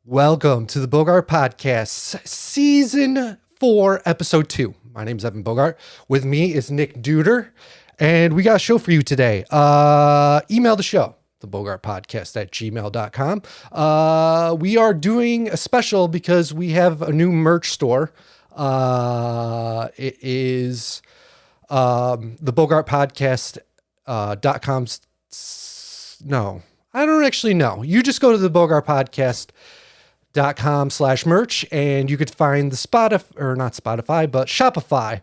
Welcome to the Bogart Podcast, Season 4, Episode 2. My name is Evan Bogart. With me is Nick Duder, and we got a show for you today. Email the show, thebogartpodcast@gmail.com. We are doing a special because we have a new merch store. It is the Bogart Podcast .com's. No, I don't actually know. You just go to the Bogart Podcast.com/merch and you could find the Shopify.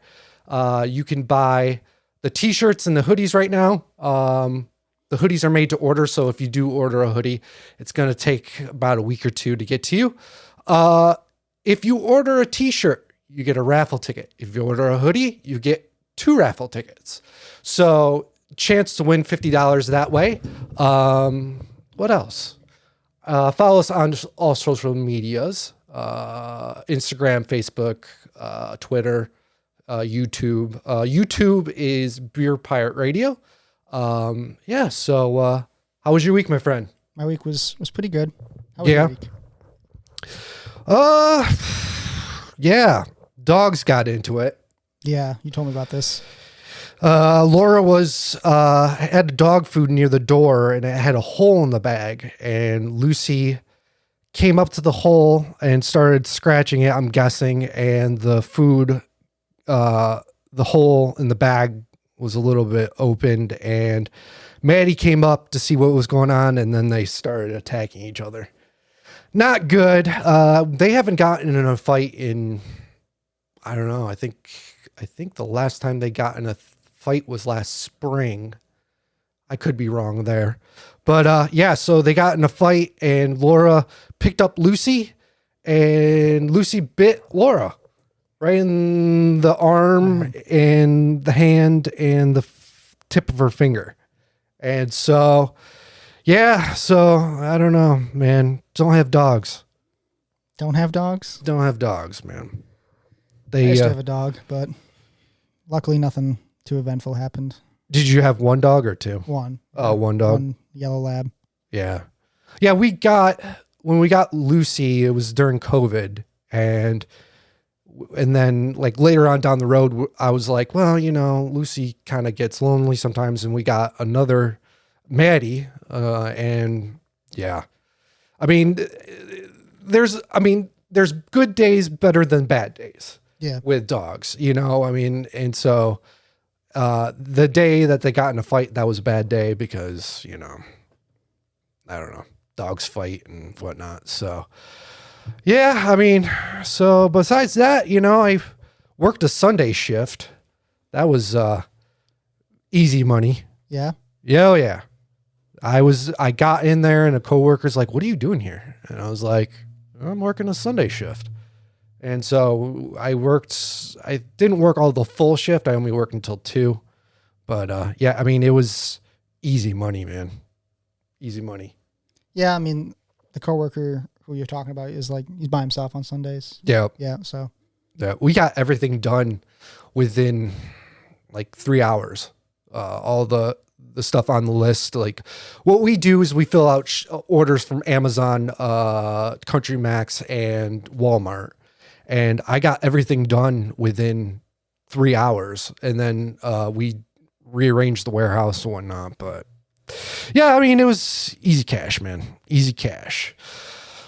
You can buy the t-shirts and the hoodies right now. The hoodies are made to order. So if you do order a hoodie, it's going to take about a week or two to get to you. If you order a t-shirt, you get a raffle ticket. If you order a hoodie, you get 2 raffle tickets. So chance to win $50 that way. What else? Follow us on all social medias, Instagram, Facebook, Twitter, YouTube. YouTube is Beer Pirate Radio. So how was your week, my friend? My week was pretty good. How was your week? Yeah. Dogs got into it. Yeah, you told me about this. Laura had dog food near the door and it had a hole in the bag, and Lucy came up to the hole and started scratching it, I'm guessing. And the food, the hole in the bag was a little bit opened, and Maddie came up to see what was going on. And then they started attacking each other. Not good. They haven't gotten in a fight in, I don't know. I think the last time they got in a fight was last spring. I could be wrong there, but so they got in a fight and Laura picked up Lucy and Lucy bit Laura right in the arm and the hand and the tip of her finger. And so I don't know, man. Don't have dogs. Don't have dogs? Don't have dogs, man. I used to have a dog, but luckily nothing too eventful happened. Did you have one dog or two? One. Oh, one dog. One yellow lab. Yeah. Yeah, when we got Lucy, it was during COVID. And then like later on down the road, I was like, well, Lucy kind of gets lonely sometimes. And we got another Maddie. And yeah, there's good days better than bad days. Yeah. With dogs, and so the day that they got in a fight, that was a bad day because, I don't know, dogs fight and whatnot. So, yeah, so besides that, I worked a Sunday shift. That was easy money. Yeah. Yeah. Oh, yeah. I got in there and a coworker's like, what are you doing here? And I was like, I'm working a Sunday shift. And so I didn't work all the full shift. I only worked until 2, but it was easy money, man. Easy money. Yeah. The coworker who you're talking about is like, he's by himself on Sundays. Yeah. Yeah. So yeah, we got everything done within like 3 hours. All the stuff on the list. Like what we do is we fill out orders from Amazon, Country Max and Walmart. And I got everything done within 3 hours. And then we rearranged the warehouse and whatnot. But yeah, it was easy cash, man. Easy cash.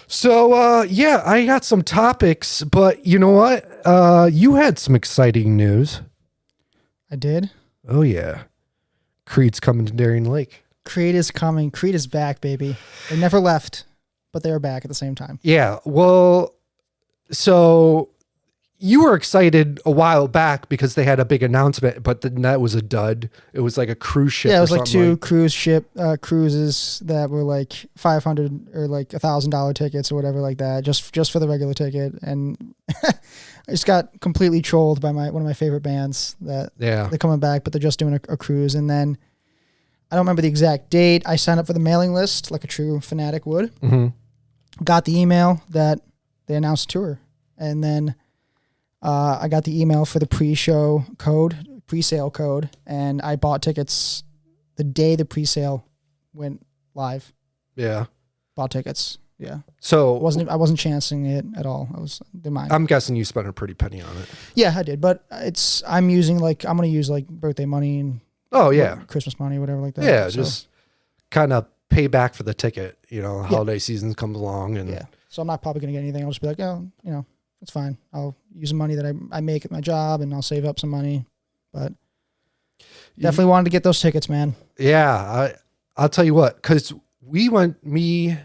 So I got some topics. But you know what? You had some exciting news. I did. Oh, yeah. Creed's coming to Darien Lake. Creed is coming. Creed is back, baby. They never left, but they are back at the same time. Yeah. Well, so you were excited a while back because they had a big announcement, but then that was a dud. It was like a cruise ship. Yeah, it was like 2 cruises that were like $500 or like $1,000 tickets or whatever like that, just for the regular ticket. And I just got completely trolled by one of my favorite bands that they're coming back, but they're just doing a cruise. And then I don't remember the exact date. I signed up for the mailing list like a true fanatic would. Mm-hmm. Got the email that they announced a tour. And then I got the email for the pre-sale code, and I bought tickets the day the pre-sale went live. Yeah. Bought tickets. Yeah. So I wasn't chancing it at all. I was mine. I'm guessing you spent a pretty penny on it. Yeah, I did, but I'm going to use like birthday money and Oh yeah, Christmas money, whatever like that. yeah, So, just kind of pay back for the ticket. Holiday season comes along, and yeah. So I'm not probably going to get anything. I'll just be like, oh, it's fine. I'll use the money that I make at my job, and I'll save up some money. But definitely wanted to get those tickets, man. Yeah, I'll tell you what, because we went, me,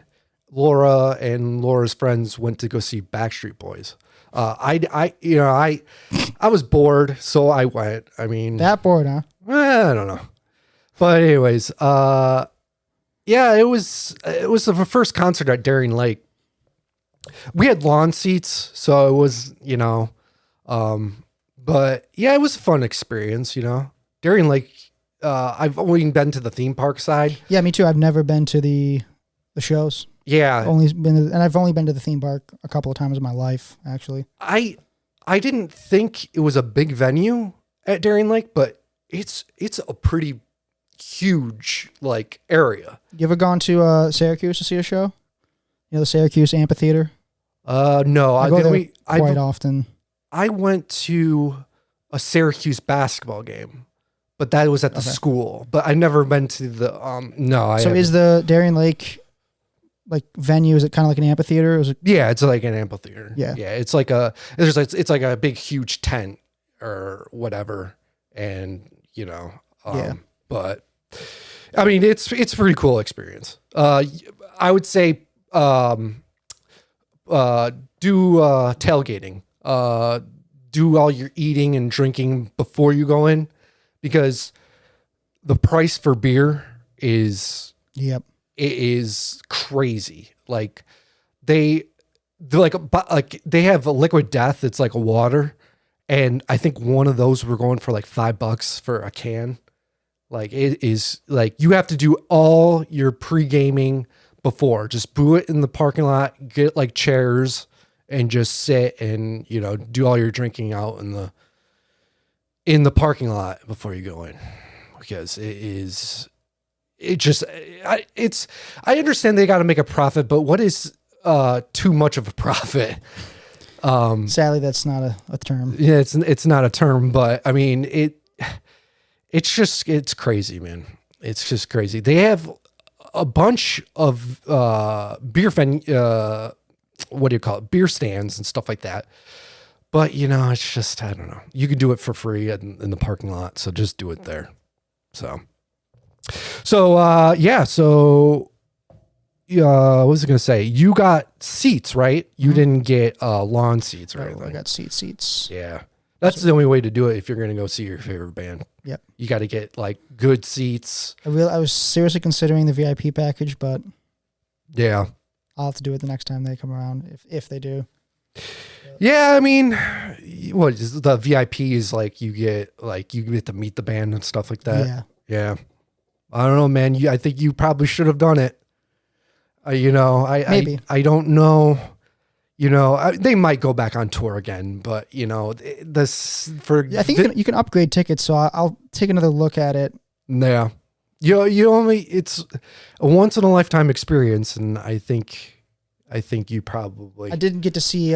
Laura, and Laura's friends went to go see Backstreet Boys. I was bored, so I went. I mean, That bored, huh? I don't know, but anyways, yeah, it was the first concert at Daring Lake. We had lawn seats, so it was, but yeah, it was a fun experience, Daring Lake, I've only been to the theme park side. Yeah, me too. I've never been to the shows. Yeah. And I've only been to the theme park a couple of times in my life, actually. I didn't think it was a big venue at Daring Lake, but it's a pretty huge like area. You ever gone to Syracuse to see a show? The Syracuse Amphitheater? No, I go there quite often. I went to a Syracuse basketball game, but that was at the school. But I never been to the no. So is the Daring Lake like venue? Is it kind of like an amphitheater? Or is it? Yeah, it's like an amphitheater. Yeah, yeah. It's like it's like a big huge tent or whatever, and yeah. But I mean, it's a pretty cool experience. I would say do tailgating. Do all your eating and drinking before you go in, because the price for beer is it is crazy. Like they have a Liquid Death. It's like a water. And I think one of those were going for like $5 for a can. Like it is like you have to do all your pre-gaming before. Just boo it in the parking lot, get like chairs and just sit and, do all your drinking out in the parking lot before you go in. Because I understand they got to make a profit, but what is too much of a profit? Sadly, that's not a term. Yeah, it's not a term, but I mean it's crazy, man. It's just crazy. They have a bunch of beer beer stands and stuff like that. But it's just, I don't know. You can do it for free in the parking lot, so just do it there. So yeah. So what was I going to say? You got seats, right? You didn't get lawn seats, right? I got seats. Yeah. That's the only way to do it if you're going to go see your favorite band. Yep. You got to get like good seats. I was seriously considering the VIP package, but yeah, I'll have to do it the next time they come around, if they do. Yeah, I mean, what is the VIP is like you get to meet the band and stuff like that. Yeah. Yeah. I don't know, man. I think you probably should have done it. Maybe. I don't know. They might go back on tour again, but I think you can upgrade tickets, so I'll take another look at it. Yeah. It's a once in a lifetime experience, and I think you probably. I didn't get to see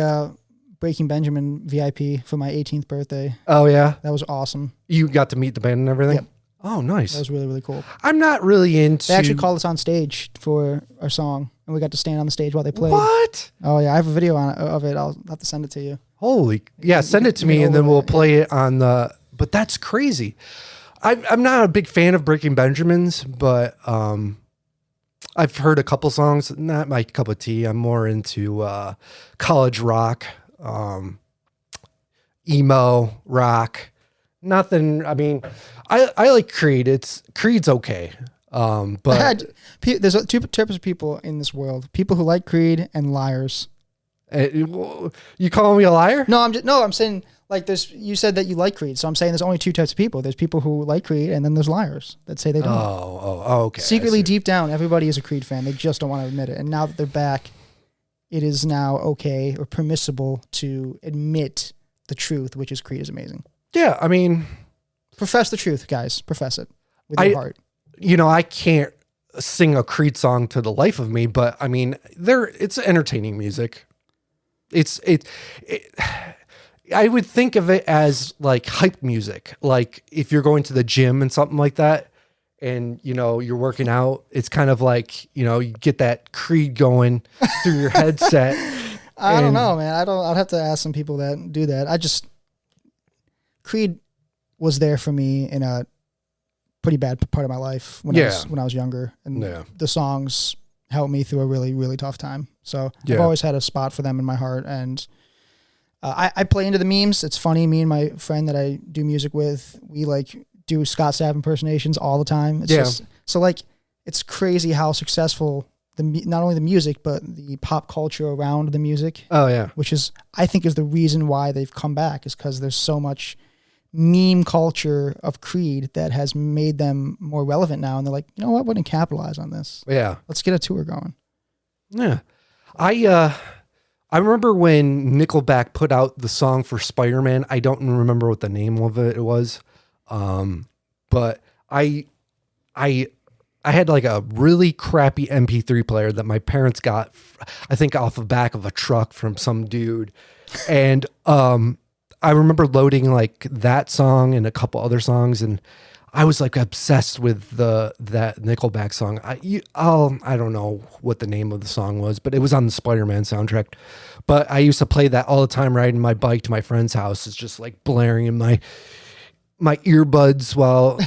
Breaking Benjamin VIP for my 18th birthday. Oh yeah, that was awesome. You got to meet the band and everything. Yep. Oh, nice. That was really, really cool. I'm not really into. They actually called us on stage for our song, and we got to stand on the stage while they played. What? Oh yeah, I have a video of it. I'll have to send it to you. Holy, yeah, send it to me, and then we'll play it on the. But that's crazy. I'm not a big fan of Breaking Benjamins, but I've heard a couple songs. Not my cup of tea. I'm more into college rock, emo rock. Nothing. I mean, I like Creed. Creed's okay. But there's two types of people in this world: people who like Creed and liars. You calling me a liar? No, I'm saying like you said that you like Creed, so I'm saying there's only two types of people. There's people who like Creed, and then there's liars that say they don't. Oh, okay. Secretly, deep down, everybody is a Creed fan. They just don't want to admit it. And now that they're back, it is now okay or permissible to admit the truth, which is Creed is amazing. Yeah, I mean, profess the truth, guys. Profess it with your heart. I can't. sing a Creed song to the life of me, but I mean, it's entertaining music. It I would think of it as like hype music. Like if you're going to the gym and something like that, and you're working out, it's kind of like, you get that Creed going through your headset. I don't know, man. I'd have to ask some people that do that. Creed was there for me in a pretty bad part of my life when I was younger, and the songs helped me through a really, really tough time. So I've always had a spot for them in my heart, and I play into the memes. It's funny. Me and my friend that I do music with, we like do Scott Stapp impersonations all the time. It's crazy how successful not only the music, but the pop culture around the music. Oh yeah. Which I think is the reason why they've come back, is because there's so much meme culture of Creed that has made them more relevant now. And they're like, you know what? We're going to capitalize on this. Yeah. Let's get a tour going. Yeah. I remember when Nickelback put out the song for Spider-Man. I don't remember what the name of it was. But I had like a really crappy MP3 player that my parents got, I think off the back of a truck from some dude. And, I remember loading like that song and a couple other songs, and I was like obsessed with that Nickelback song. I don't know what the name of the song was, but it was on the Spider-Man soundtrack. But I used to play that all the time riding my bike to my friend's house. It's just like blaring in my earbuds while,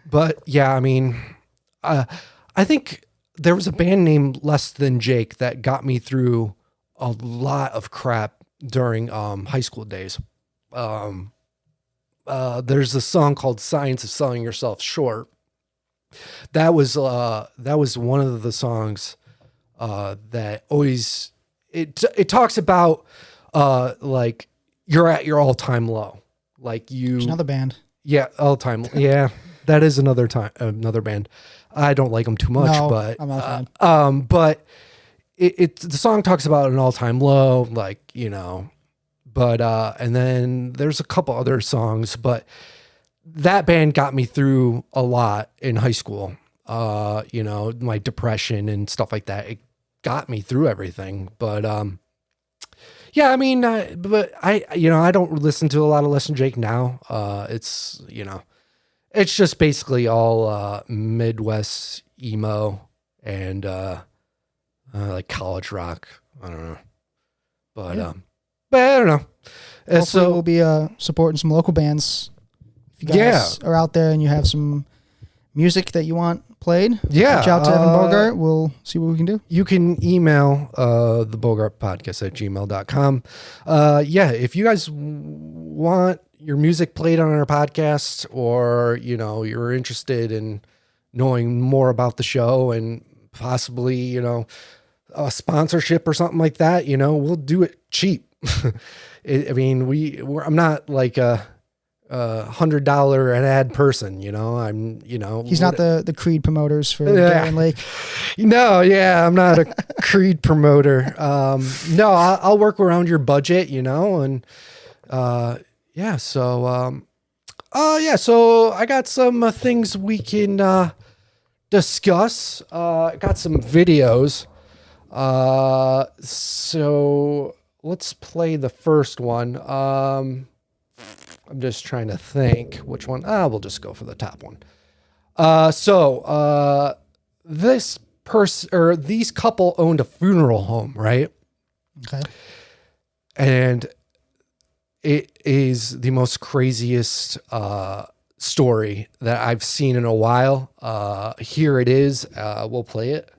but yeah, I mean, I think there was a band named Less Than Jake that got me through a lot of crap during high school days. There's a song called Science of Selling Yourself Short. That was one of the songs that always it talks about like you're at your all-time low. Like There's another band. Yeah, all-time. Yeah, that is another band. I don't like them too much, but I'm not a fan. But the song talks about an all-time low, like, but and then there's a couple other songs, but that band got me through a lot in high school. My depression and stuff like that. It got me through everything. But yeah, I mean, but I don't listen to a lot of Less Than Jake now. It's just basically all Midwest emo and like college rock. I don't know, but I don't know. Hopefully we'll be supporting some local bands. If you guys are out there and you have some music that you want played, reach out to Evan Bogart. We'll see what we can do. You can email the Bogart Podcast at gmail.com. If you guys want your music played on our podcast, or you're interested in knowing more about the show and possibly a sponsorship or something like that, we'll do it cheap. I'm not like a $100 an ad person, he's not the Creed promoters for Darren Lake. I'm not a Creed promoter. I'll work around your budget, and so I got some things we can discuss. I got some videos. So let's play the first one. I'm just trying to think which one. We'll just go for the top one. This person, or these couple, owned a funeral home, right? Okay. And it is the most craziest story that I've seen in a while. Here it is. We'll play it.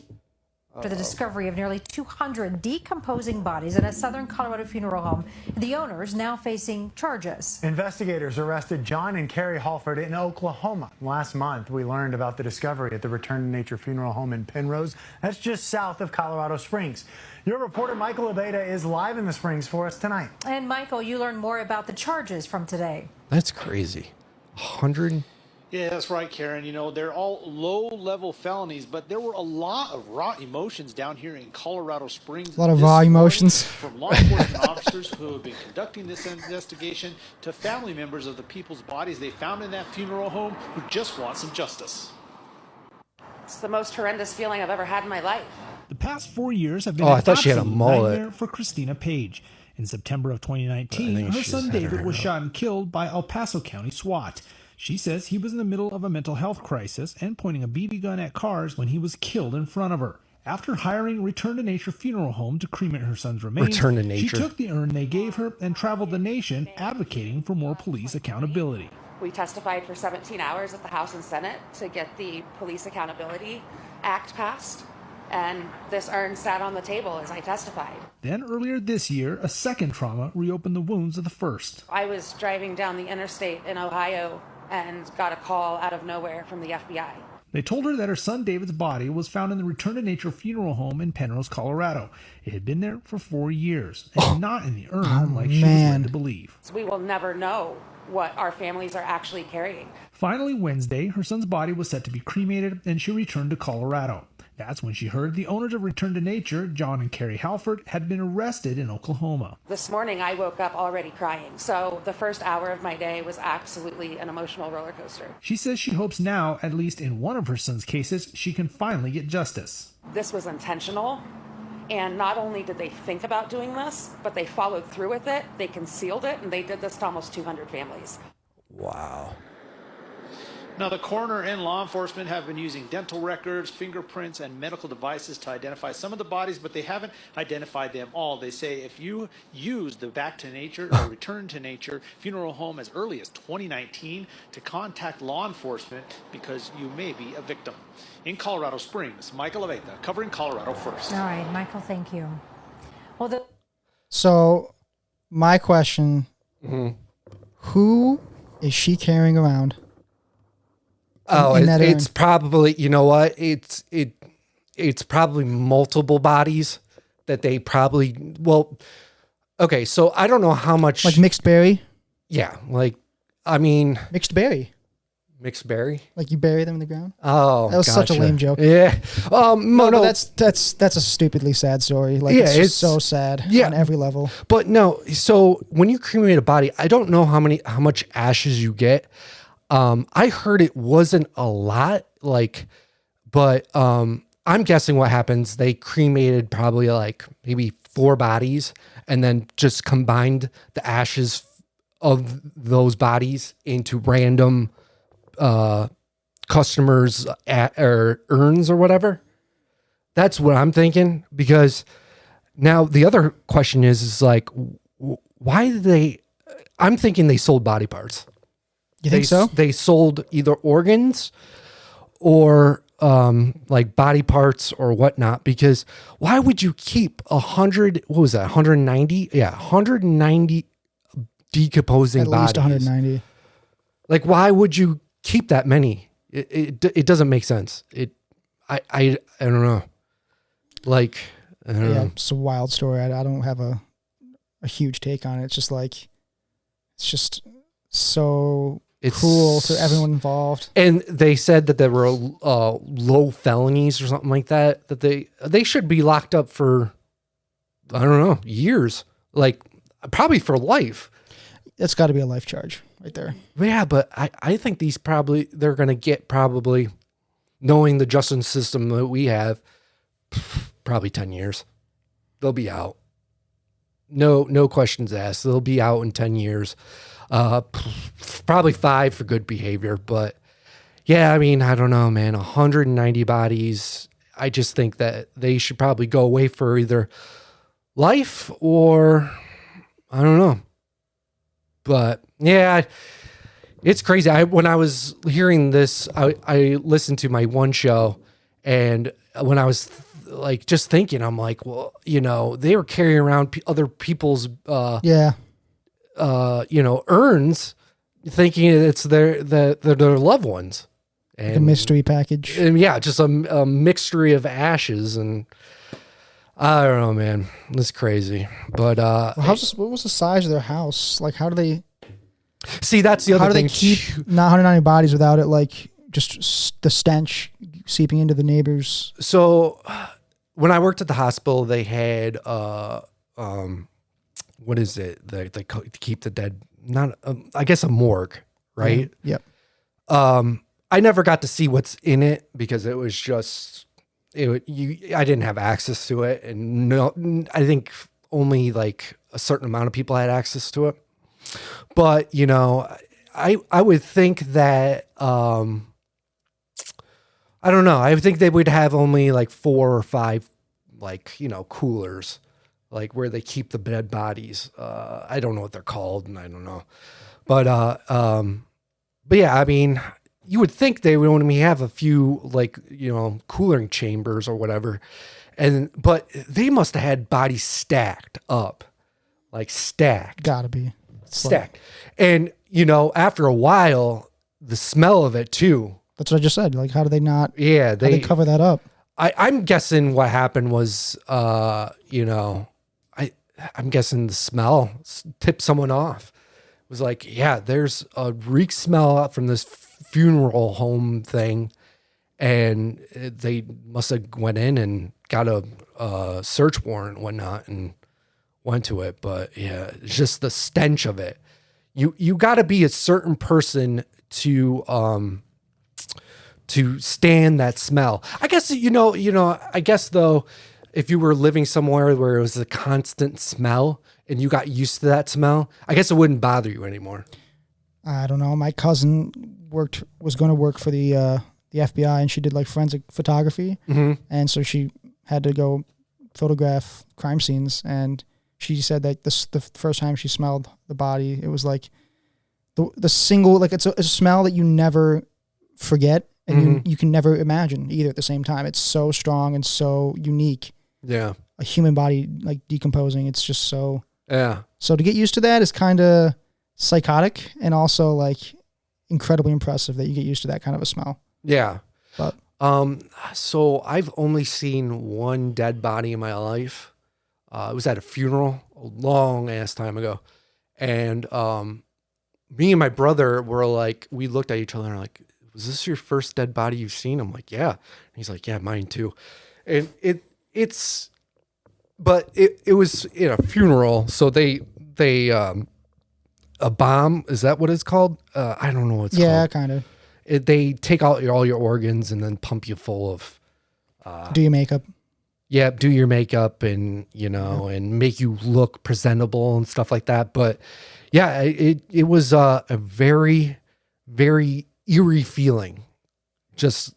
For the discovery of nearly 200 decomposing bodies in a southern Colorado funeral home. The owners now facing charges. Investigators arrested John and Carrie Halford in Oklahoma. Last month, we learned about the discovery at the Return to Nature Funeral Home in Penrose. That's just south of Colorado Springs. Your reporter, Michael Abeda, is live in the Springs for us tonight. And Michael, you learned more about the charges from today. That's crazy. 100. Yeah, that's right, Karen. They're all low-level felonies, but there were a lot of raw emotions down here in Colorado Springs. A lot of raw emotions. From law enforcement officers who have been conducting this investigation to family members of the people's bodies they found in that funeral home who just want some justice. It's the most horrendous feeling I've ever had in my life. The past 4 years have been I an thought she had a absolute mullet. nightmare for Christina Page. In September of 2019, her she's son had her David hair was up. shot and killed by El Paso County SWAT. She says he was in the middle of a mental health crisis and pointing a BB gun at cars when he was killed in front of her. After hiring Return to Nature Funeral Home to cremate her son's remains, Return to she Nature. took the urn they gave her and traveled the nation advocating for more police accountability. We testified for 17 hours at the House and Senate to get the Police Accountability Act passed, and this urn sat on the table as I testified. Then earlier this year, a second trauma reopened the wounds of the first. I was driving down the interstate in Ohio and got a call out of nowhere from the FBI. They told her that her son David's body was found in the Return to Nature Funeral Home in Penrose, Colorado. It had been there for 4 years, and not in the urn like she was led to believe. So we will never know what our families are actually carrying. Finally, Wednesday, her son's body was set to be cremated, and she returned to Colorado. That's when she heard the owners of Return to Nature, John and Carrie Halford, had been arrested in Oklahoma. This morning I woke up already crying, so the first hour of my day was absolutely an emotional roller coaster. She says she hopes now, at least in one of her son's cases, she can finally get justice. This was intentional, and not only did they think about doing this, but they followed through with it, they concealed it, and they did this to almost 200 families. Wow. Now, the coroner and law enforcement have been using dental records, fingerprints, and medical devices to identify some of the bodies, but they haven't identified them all. They say if you use the Back to Nature or Return to Nature funeral home as early as 2019 to contact law enforcement because you may be a victim. In Colorado Springs, Michael Aveta, covering Colorado First. All right, Michael, thank you. Well, So, my question: Who is she carrying around? Oh, in that it's urn? probably, you know what? It's probably multiple bodies that they probably, well, okay, so I don't know how much, Like mixed berry? yeah, like, I mean, Mixed berry. mixed berry. Like you bury them in the ground? Oh, That was such a gotcha. lame joke. Yeah. No, But that's a stupidly sad story. Like Yeah, it's just it's- so sad yeah. on every level. But no, so when you cremate a body, I don't know how much ashes you get. I heard it wasn't a lot, but I'm guessing what happens, they cremated probably like maybe 4 bodies and then just combined the ashes of those bodies into random customers' or urns or whatever. That's what I'm thinking, because now the other question is like, why did they? I'm thinking they sold body parts. You think so? They sold either organs or like body parts or whatnot, because why would you keep 100, what was that, 190? Yeah, 190 decomposing At bodies. least 190. Like, why would you keep that many? It doesn't make sense. I don't know. Like, I don't Yeah, know. it's a wild story. I don't have a huge take on it. It's just like, it's just so cruel to everyone involved. And they said that there were low felonies or something like that, that they should be locked up for, I don't know, years, like probably for life. It's got to be a life charge right there. Yeah, but I think they're going to get, probably, knowing the justice system that we have, probably 10 years. They'll be out. No questions asked. They'll be out in 10 years. Probably 5 for good behavior. But yeah, I mean, I don't know, man. 190 bodies. I just think that they should probably go away for either life or, I don't know. But yeah, it's crazy. When I was hearing this, I listened to my one show, and when I was like just thinking, I'm like, well, you know, they were carrying around other people's urns, thinking it's their loved ones, and Like a mystery package. and yeah, just a mixture of ashes, and I don't know, man, it's crazy. But What was the size of their house? Like, how do they? see, that's the other How do thing. they keep not 190 bodies without it, like, just the stench seeping into the neighbors? So when I worked at the hospital, they had what is it? They keep the dead, not I guess a morgue, right? Yep. I I never got to see what's in it because it was just I didn't have access to it, and no, I think only like a certain amount of people had access to it. But you know, I would think that I don't know. I think they would have only like 4 or 5 like, you know, coolers, like where they keep the dead bodies. I don't know what they're called, and I don't know. But yeah, I mean, you would think they would only have a few like, you know, cooling chambers or whatever. But they must have had bodies stacked up. Like stacked. Gotta be. Stacked. And, you know, after a while, the smell of it too. That's what I just said. Like, how do they not? Yeah, they cover that up. I'm guessing what happened was, you know, I'm guessing the smell tipped someone off. It was like, yeah, there's a reek smell out from this funeral home thing, and they must have went in and got a search warrant and whatnot and went to it. But yeah, it's just the stench of it. You got to be a certain person to stand that smell. I guess, you know, I guess though, if you were living somewhere where it was a constant smell and you got used to that smell, I guess it wouldn't bother you anymore. I don't know. My cousin was going to work for the FBI, and she did like forensic photography. Mm-hmm. And so she had to go photograph crime scenes. And she said that the first time she smelled the body, it was like the single, like it's a smell that you never forget. And you can never imagine either at the same time. It's so strong and so unique. Yeah. A human body like decomposing. It's just so. Yeah. So to get used to that is kind of psychotic, and also like incredibly impressive that you get used to that kind of a smell. Yeah. But so I've only seen one dead body in my life. It was at a funeral a long ass time ago. And me and my brother were like, we looked at each other and like, was this your first dead body you've seen? I'm like, yeah. And he's like, yeah, mine too. And it was in a funeral. So they a bomb, is that what it's called? I don't know what it's called. Yeah, kind of. They take out all your organs and then pump you full of. Do your makeup. Yeah, do your makeup and, you know, and make you look presentable and stuff like that. But yeah, it was a very, very eerie feeling. Just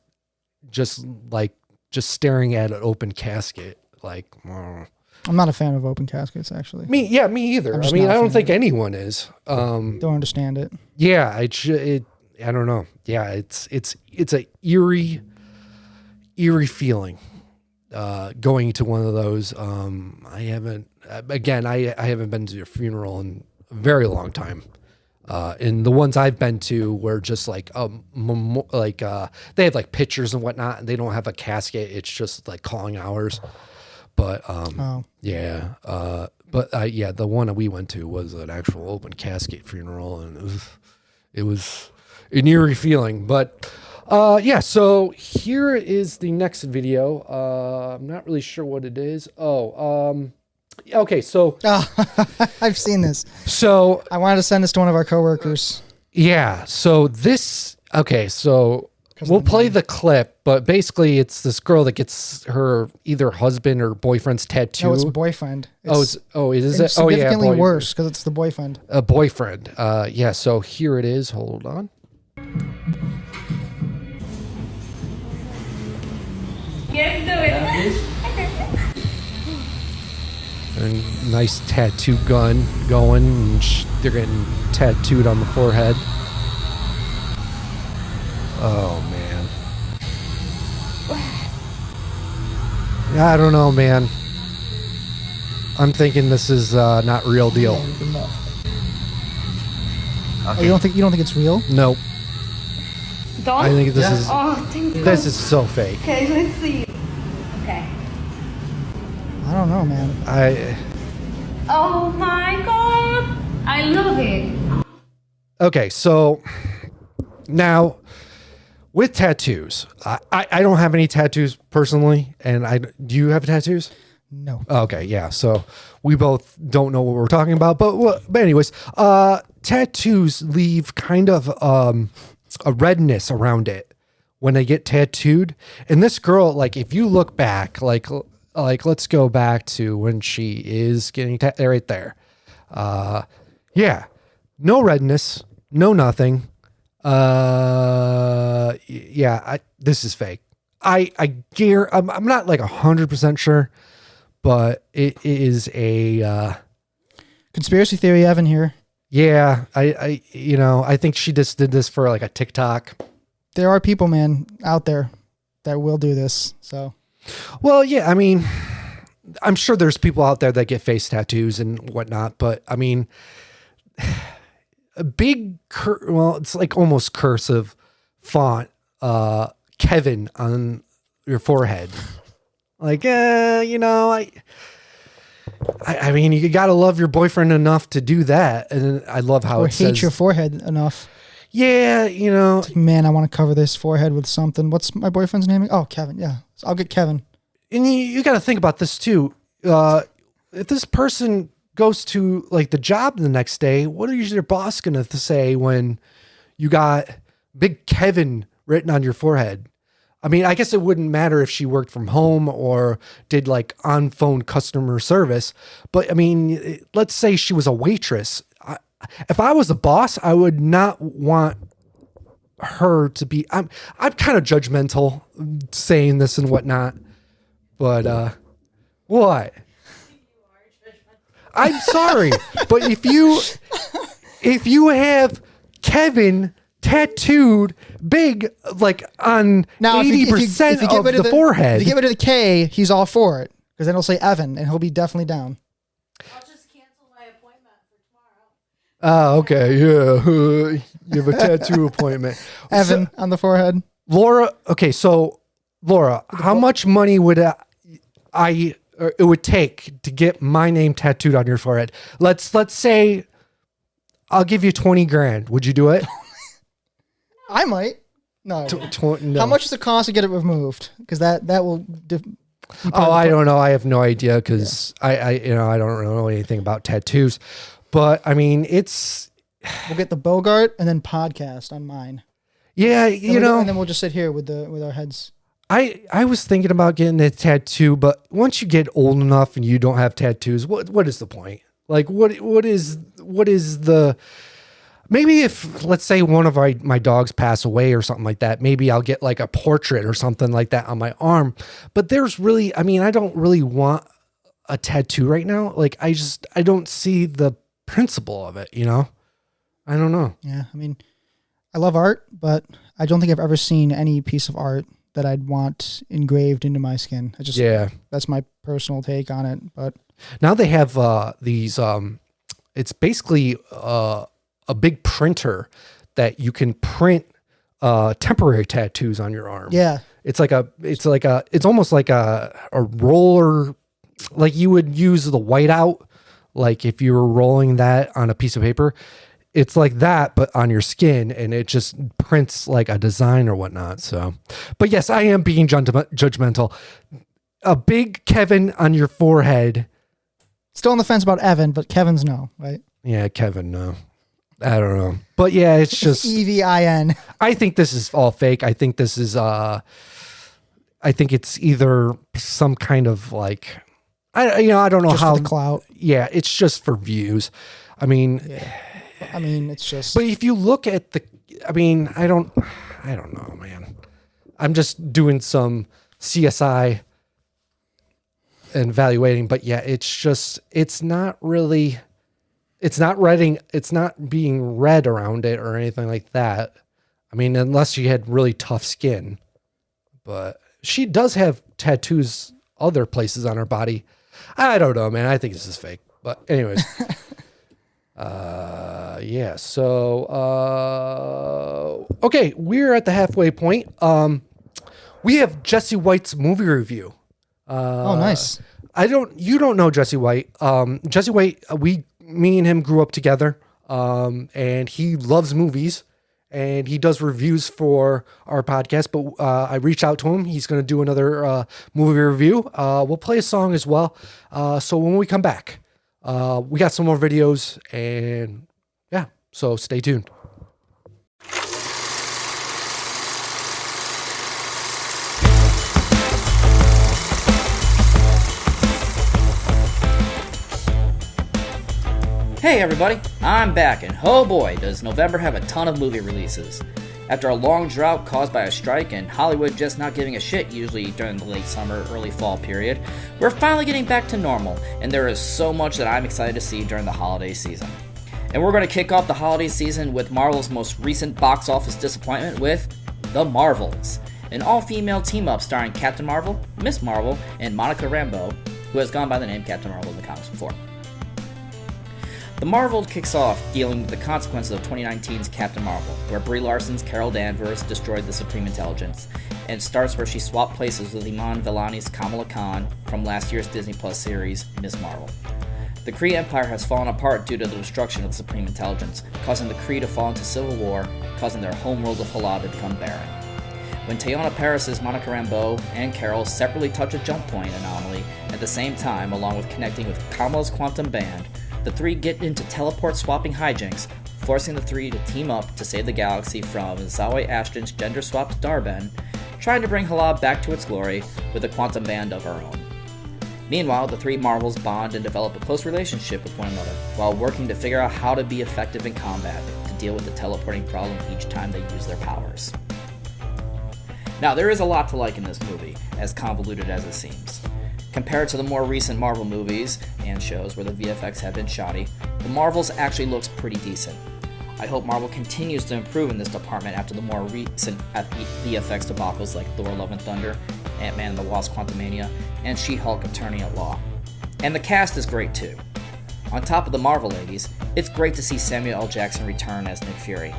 staring at an open casket. Like, I'm not a fan of open caskets, actually. me either. I mean, I don't think anyone is. Don't understand it. Yeah, I don't know. Yeah, it's a eerie feeling. Going to one of those. I haven't been to a funeral in a very long time. And the ones I've been to were just like they have like pictures and whatnot, and they don't have a casket. It's just like calling hours. But yeah. The one that we went to was an actual open casket funeral, and it was an eerie feeling. But yeah, so here is the next video. I'm not really sure what it is. Okay, so I've seen this. So I wanted to send this to one of our coworkers. Yeah, so we'll play the clip, but basically it's this girl that gets her either husband or boyfriend's tattoo. No, it's boyfriend. Is it? Significantly worse because it's the boyfriend. A boyfriend. Yeah, so here it is. Hold on. Yes, do it. And nice tattoo gun going. And they're getting tattooed on the forehead. Oh, man. Yeah, I don't know, man. I'm thinking this is not real deal. Oh, you don't think it's real? Nope. Don't? I think this is thank God. this is so fake. Okay, let's see. Okay. I don't know, man. Oh my God. I love it. Okay, so now with tattoos, I don't have any tattoos personally, and do you have tattoos? No. Okay, yeah. So we both don't know what we're talking about, but anyways, tattoos leave kind of redness around it when they get tattooed. And this girl, like, if you look back, like let's go back to when she is getting right there. Yeah, no redness, no nothing. This is fake. I'm not like 100% sure, but it is a Conspiracy theory, Evan here. Yeah, I think she just did this for like a TikTok. There are people, man, out there that will do this. So, well, yeah, I mean, I'm sure there's people out there that get face tattoos and whatnot, but I mean, a big, it's like almost cursive font, Kevin on your forehead. Like, I mean, you got to love your boyfriend enough to do that. And I love how or it hate says, your forehead enough. Yeah, It's like, man, I want to cover this forehead with something. What's my boyfriend's name? Oh, Kevin. Yeah. So I'll get Kevin. And you got to think about this too. If this person goes to like the job the next day, what is your boss going to say when you got big Kevin written on your forehead? I mean, I guess it wouldn't matter if she worked from home or did like on phone customer service, but I mean, let's say she was a waitress. If I was a boss, I would not want her to be, I'm kind of judgmental saying this and whatnot, but, what? I'm sorry, but if you have Kevin tattooed big, like on now, 80% of the forehead. If you get rid of the K, he's all for it because then he'll say Evan and he'll be definitely down. I'll just cancel my appointment for tomorrow. Oh, okay. Yeah. You have a tattoo appointment. Evan on the forehead. Laura. Okay. So Laura, how much money would it would take to get my name tattooed on your forehead? Let's say I'll give you 20 grand. Would you do it? I might. No. No. How much does it cost to get it removed? Because that will. I don't know. I have no idea because I don't know anything about tattoos. But I mean, we'll get the Bogart and then podcast on mine. Yeah, and then we'll just sit here with our heads. I was thinking about getting a tattoo, but once you get old enough and you don't have tattoos, what is the point? Like, what is the? Maybe if, let's say, one of my dogs pass away or something like that, maybe I'll get like a portrait or something like that on my arm. But I don't really want a tattoo right now. Like, I don't see the principle of it, I don't know. Yeah. I mean, I love art, but I don't think I've ever seen any piece of art that I'd want engraved into my skin. That's my personal take on it. But now they have these, it's basically, a big printer that you can print temporary tattoos on your arm. Yeah. It's almost like a roller, like you would use the whiteout, like if you were rolling that on a piece of paper. It's like that, but on your skin, and it just prints like a design or whatnot. So, but yes, I am being judgmental. A big Kevin on your forehead. Still on the fence about Evan, but Kevin's no, right? Yeah, Kevin, no. I don't know. But yeah, it's just EVIN. I think this is all fake. I think this is I think it's either some kind of like I don't know just how for the clout. Yeah, it's just for views. I mean, it's just. But if you look at I don't know, man. I'm just doing some CSI and evaluating, but yeah, it's not really. It's not being red around it or anything like that. I mean, unless she had really tough skin. But she does have tattoos other places on her body. I don't know, man. I think this is fake. But anyways. Yeah. So, okay. We're at the halfway point. We have Jesse White's movie review. Oh, nice. You don't know Jesse White. Jesse White, me and him grew up together, and he loves movies, and he does reviews for our podcast, but I reached out to him. He's going to do another movie review. We'll play a song as well. So when we come back, we got some more videos, and yeah, so stay tuned. Hey everybody, I'm back, and oh boy, does November have a ton of movie releases. After a long drought caused by a strike and Hollywood just not giving a shit usually during the late summer, early fall period, we're finally getting back to normal, and there is so much that I'm excited to see during the holiday season. And we're going to kick off the holiday season with Marvel's most recent box office disappointment with The Marvels, an all-female team-up starring Captain Marvel, Miss Marvel, and Monica Rambeau, who has gone by the name Captain Marvel in the comics before. The Marvels kicks off dealing with the consequences of 2019's Captain Marvel, where Brie Larson's Carol Danvers destroyed the Supreme Intelligence, and starts where she swapped places with Iman Vellani's Kamala Khan from last year's Disney Plus series, Miss Marvel. The Kree Empire has fallen apart due to the destruction of the Supreme Intelligence, causing the Kree to fall into civil war, causing their homeworld of Hala to become barren. When Teyonah Parris' Monica Rambeau and Carol separately touch a jump point anomaly at the same time, along with connecting with Kamala's quantum band, the three get into teleport-swapping hijinks, forcing the three to team up to save the galaxy from Zawe Ashton's gender-swapped Darben, trying to bring Hala back to its glory with a quantum band of her own. Meanwhile, the three Marvels bond and develop a close relationship with one another, while working to figure out how to be effective in combat to deal with the teleporting problem each time they use their powers. Now, there is a lot to like in this movie, as convoluted as it seems. Compared to the more recent Marvel movies and shows where the VFX have been shoddy, The Marvels actually looks pretty decent. I hope Marvel continues to improve in this department after the more recent VFX debacles like Thor: Love and Thunder, Ant-Man and the Wasp: Quantumania, and She-Hulk: Attorney at Law. And the cast is great too. On top of the Marvel ladies, it's great to see Samuel L. Jackson return as Nick Fury.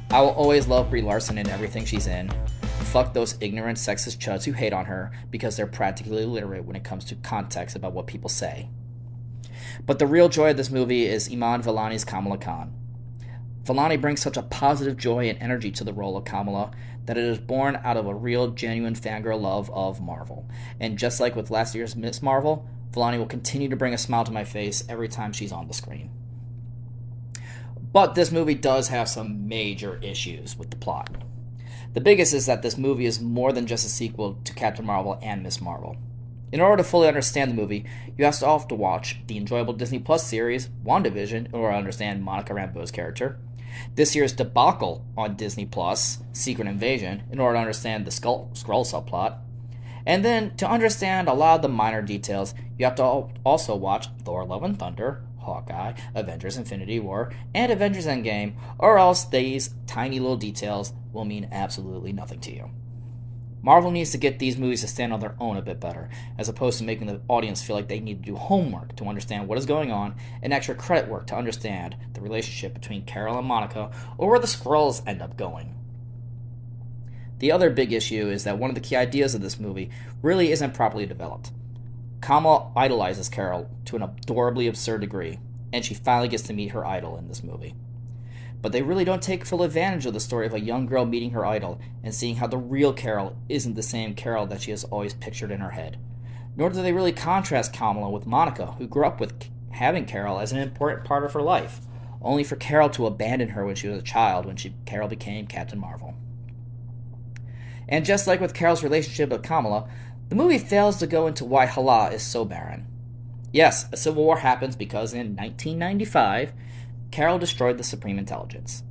I will always love Brie Larson in everything she's in. Fuck those ignorant sexist chuds who hate on her because they're practically illiterate when it comes to context about what people say. But the real joy of this movie is Iman Vellani's Kamala Khan. Vellani brings such a positive joy and energy to the role of Kamala that it is born out of a real, genuine fangirl love of Marvel. And just like with last year's Miss Marvel, Vellani will continue to bring a smile to my face every time she's on the screen. But this movie does have some major issues with the plot. The biggest is that this movie is more than just a sequel to Captain Marvel and Miss Marvel. In order to fully understand the movie, you have to watch the enjoyable Disney Plus series, WandaVision, in order to understand Monica Rambeau's character, this year's debacle on Disney Plus, Secret Invasion, in order to understand the Skrull subplot, and then to understand a lot of the minor details, you have to also watch Thor: Love and Thunder, Hawkeye, Avengers: Infinity War, and Avengers: Endgame, or else these tiny little details will mean absolutely nothing to you. Marvel needs to get these movies to stand on their own a bit better, as opposed to making the audience feel like they need to do homework to understand what is going on, and extra credit work to understand the relationship between Carol and Monica, or where the Skrulls end up going. The other big issue is that one of the key ideas of this movie really isn't properly developed. Kamala idolizes Carol to an adorably absurd degree, and she finally gets to meet her idol in this movie. But they really don't take full advantage of the story of a young girl meeting her idol and seeing how the real Carol isn't the same Carol that she has always pictured in her head. Nor do they really contrast Kamala with Monica, who grew up with having Carol as an important part of her life, only for Carol to abandon her when she was a child when Carol became Captain Marvel. And just like with Carol's relationship with Kamala, the movie fails to go into why Hala is so barren. Yes, a civil war happens because in 1995, Carol destroyed the Supreme Intelligence.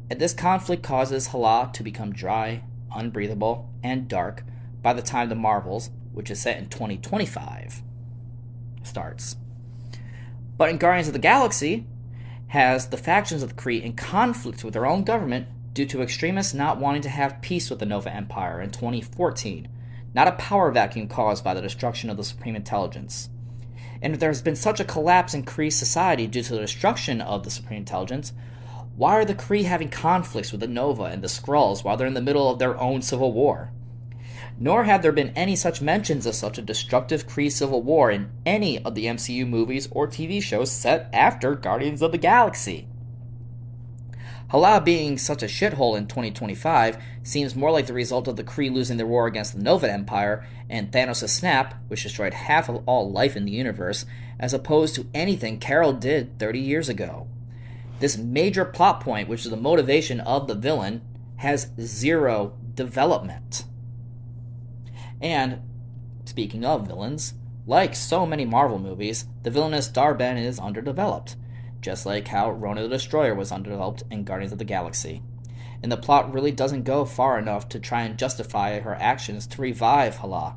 And this conflict causes Hala to become dry, unbreathable, and dark by the time The Marvels, which is set in 2025, starts. But in Guardians of the Galaxy, has the factions of the Kree in conflict with their own government due to extremists not wanting to have peace with the Nova Empire in 2014, not a power vacuum caused by the destruction of the Supreme Intelligence. And if there's been such a collapse in Kree society due to the destruction of the Supreme Intelligence, why are the Kree having conflicts with the Nova and the Skrulls while they're in the middle of their own civil war? Nor have there been any such mentions of such a destructive Kree civil war in any of the MCU movies or TV shows set after Guardians of the Galaxy. Hala being such a shithole in 2025 seems more like the result of the Kree losing their war against the Nova Empire and Thanos' snap, which destroyed half of all life in the universe, as opposed to anything Carol did 30 years ago. This major plot point, which is the motivation of the villain, has zero development. And, speaking of villains, like so many Marvel movies, the villainous Darben is underdeveloped. just like how Rona the Destroyer was undeveloped in Guardians of the Galaxy. And the plot really doesn't go far enough to try and justify her actions to revive Hala,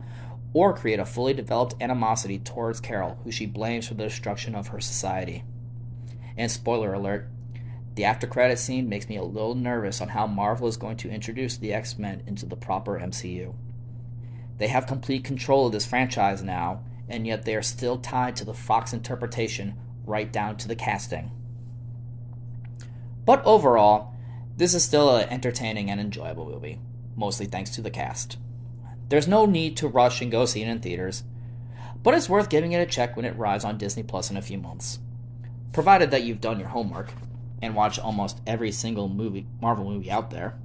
or create a fully developed animosity towards Carol, who she blames for the destruction of her society. And spoiler alert, the after credit scene makes me a little nervous on how Marvel is going to introduce the X-Men into the proper MCU. They have complete control of this franchise now, and yet they are still tied to the Fox interpretation right down to the casting. But overall, this is still an entertaining and enjoyable movie, mostly thanks to the cast. There's no need to rush and go see it in theaters, but it's worth giving it a check when it arrives on Disney Plus in a few months, provided that you've done your homework and watched almost every single Marvel movie out there.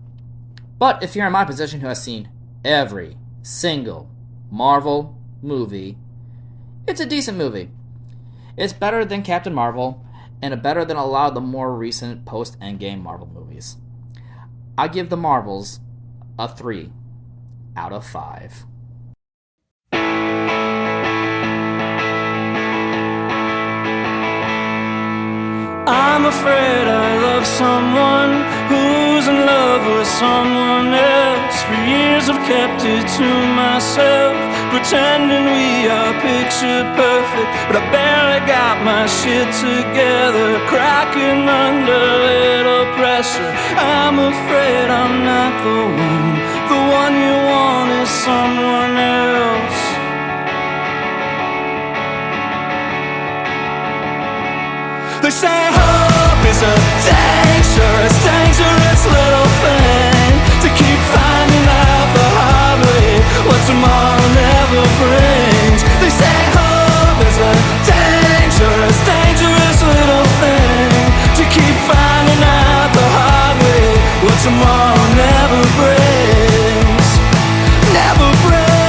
But if you're in my position who has seen every single Marvel movie, it's a decent movie. It's better than Captain Marvel, and better than a lot of the more recent post-Endgame Marvel movies. I give the Marvels a 3 out of 5. I'm afraid I love someone who's in love with someone else. For years I've kept it to myself, pretending we are picture perfect, but I barely got my shit together, cracking under little pressure. I'm afraid I'm not the one you want is someone else. They say hope is a dangerous, dangerous little thing, to keep finding out the hard way what tomorrow never brings. They say hope is a dangerous, dangerous little thing, to keep finding out the hard way what tomorrow never brings. Never brings.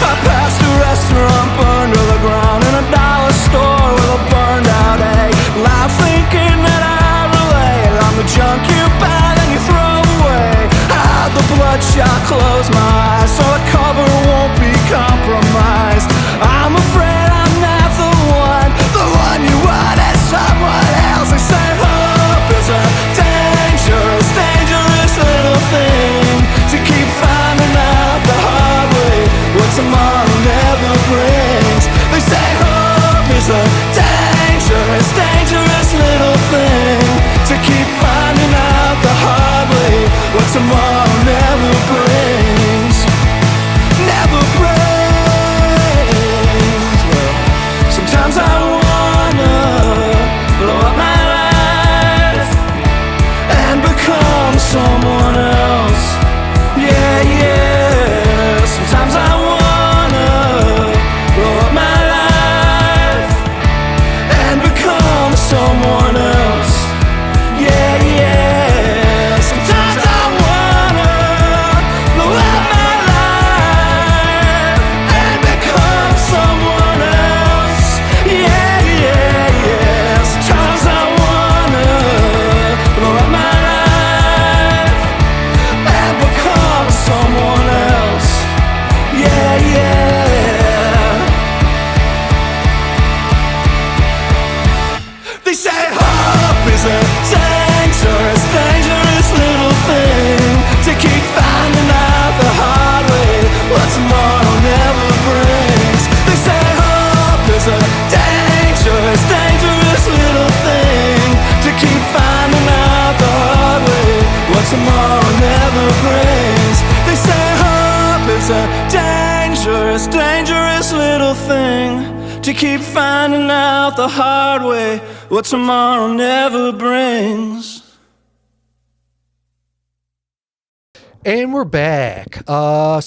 I passed a restaurant burned to the ground and a dollar store with a burned out egg. Life thinking that I'd relate. I'm the junk you buy and you throw away. I had the bloodshot, close my eyes so the cover won't be compromised. I'm afraid I'm not the one you want is someone else. They say hope is a dangerous, dangerous little thing, to keep finding out the hard way what tomorrow never brings. They say hope is a dangerous, dangerous little thing, to keep finding out the hard way what tomorrow never brings. Never brings. Well, sometimes I wanna blow up my life and become someone else. Yeah, yeah. Sometimes I wanna blow up my life and become someone else. Yeah, yeah. Sometimes I wanna blow up my life and become someone else. Yeah, yeah, yeah. Sometimes I wanna blow up my life and become someone else. Yeah, yeah. They say hope is a dangerous, dangerous little thing, to keep finding out the hard way what tomorrow never brings. They say hope is a dangerous, dangerous little thing, to keep finding out the hard way what tomorrow never brings. They say hope is a dangerous, dangerous little thing, to keep finding out the hard way what tomorrow never brings. And we're back. What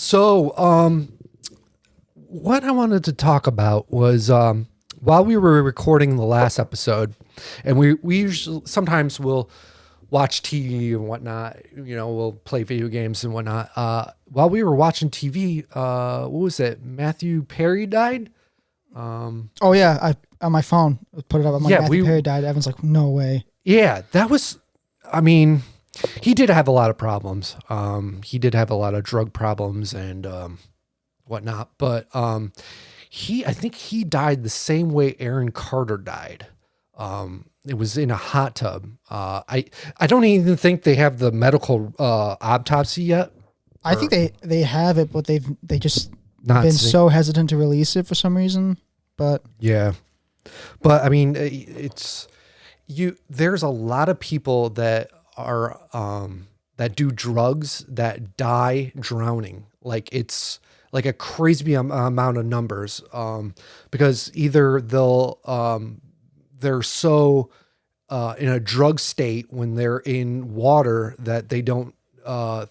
I wanted to talk about was while we were recording the last episode, and we usually sometimes we'll watch TV and whatnot, we'll play video games and whatnot. While we were watching TV, what was it? Matthew Perry died. Oh yeah, I on my phone put it up. I'm like, Matthew Perry died. Evan's like, no way. Yeah, that was. I mean, he did have a lot of problems. He did have a lot of drug problems and whatnot. But I think he died the same way Aaron Carter died. It was in a hot tub. I don't even think they have the medical autopsy yet. I think they have it, but they just Not been saying- so hesitant to release it for some reason. But Yeah. But I mean, there's a lot of people that are, that do drugs that die drowning. Like it's like a crazy amount of numbers. Because either they're so, in a drug state when they're in water that they don't,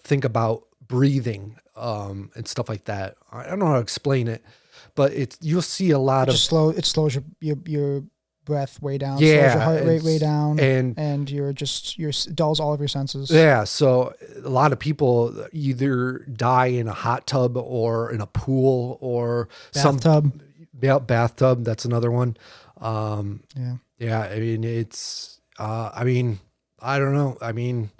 think about breathing, and stuff like that. I don't know how to explain it. But you'll see a lot of it slows your breath way down, Yeah, slows your heart rate way down, and you're dulls all of your senses. yeah. So a lot of people either die in a hot tub or in a pool or Bathtub. bathtub. That's another one. Yeah. Yeah. I mean, it's. I mean, I don't know. I mean,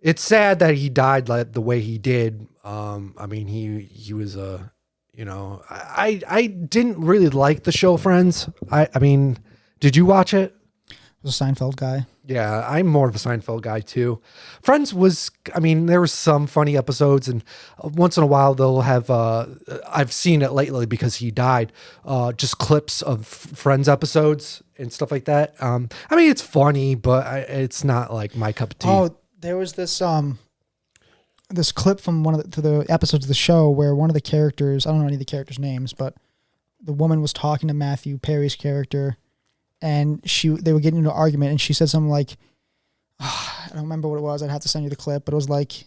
it's sad that he died like the way he did. I mean, he was a. You know, I didn't really like the show Friends. I mean, did you watch it? I was a Seinfeld guy. Yeah, I'm more of a Seinfeld guy too. Friends was, I mean, there were some funny episodes, and once in a while they'll have, I've seen it lately because he died, just clips of Friends episodes and stuff like that. I mean, it's funny, but it's not like my cup of tea. Oh, there was this this clip from one of the episodes of the show where one of the characters, I don't know any of the characters' names, but the woman was talking to Matthew Perry's character, and they were getting into an argument, and she said something like, I don't remember what it was. I'd have to send you the clip, but it was like,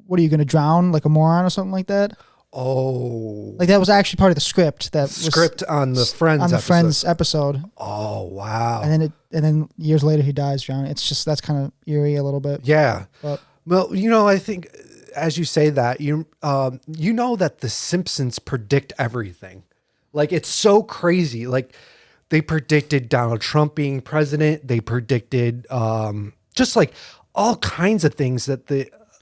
what are you going to drown like a moron or something like that? Oh, like that was actually part of the script script on the Friends episode. Friends episode. Oh, wow. And then years later he dies drowning. It's just, that's kind of eerie a little bit. Yeah. But well, you know, I think as you say that, you know that the Simpsons predict everything. Like it's so crazy. Like they predicted Donald Trump being president. They predicted just like all kinds of things that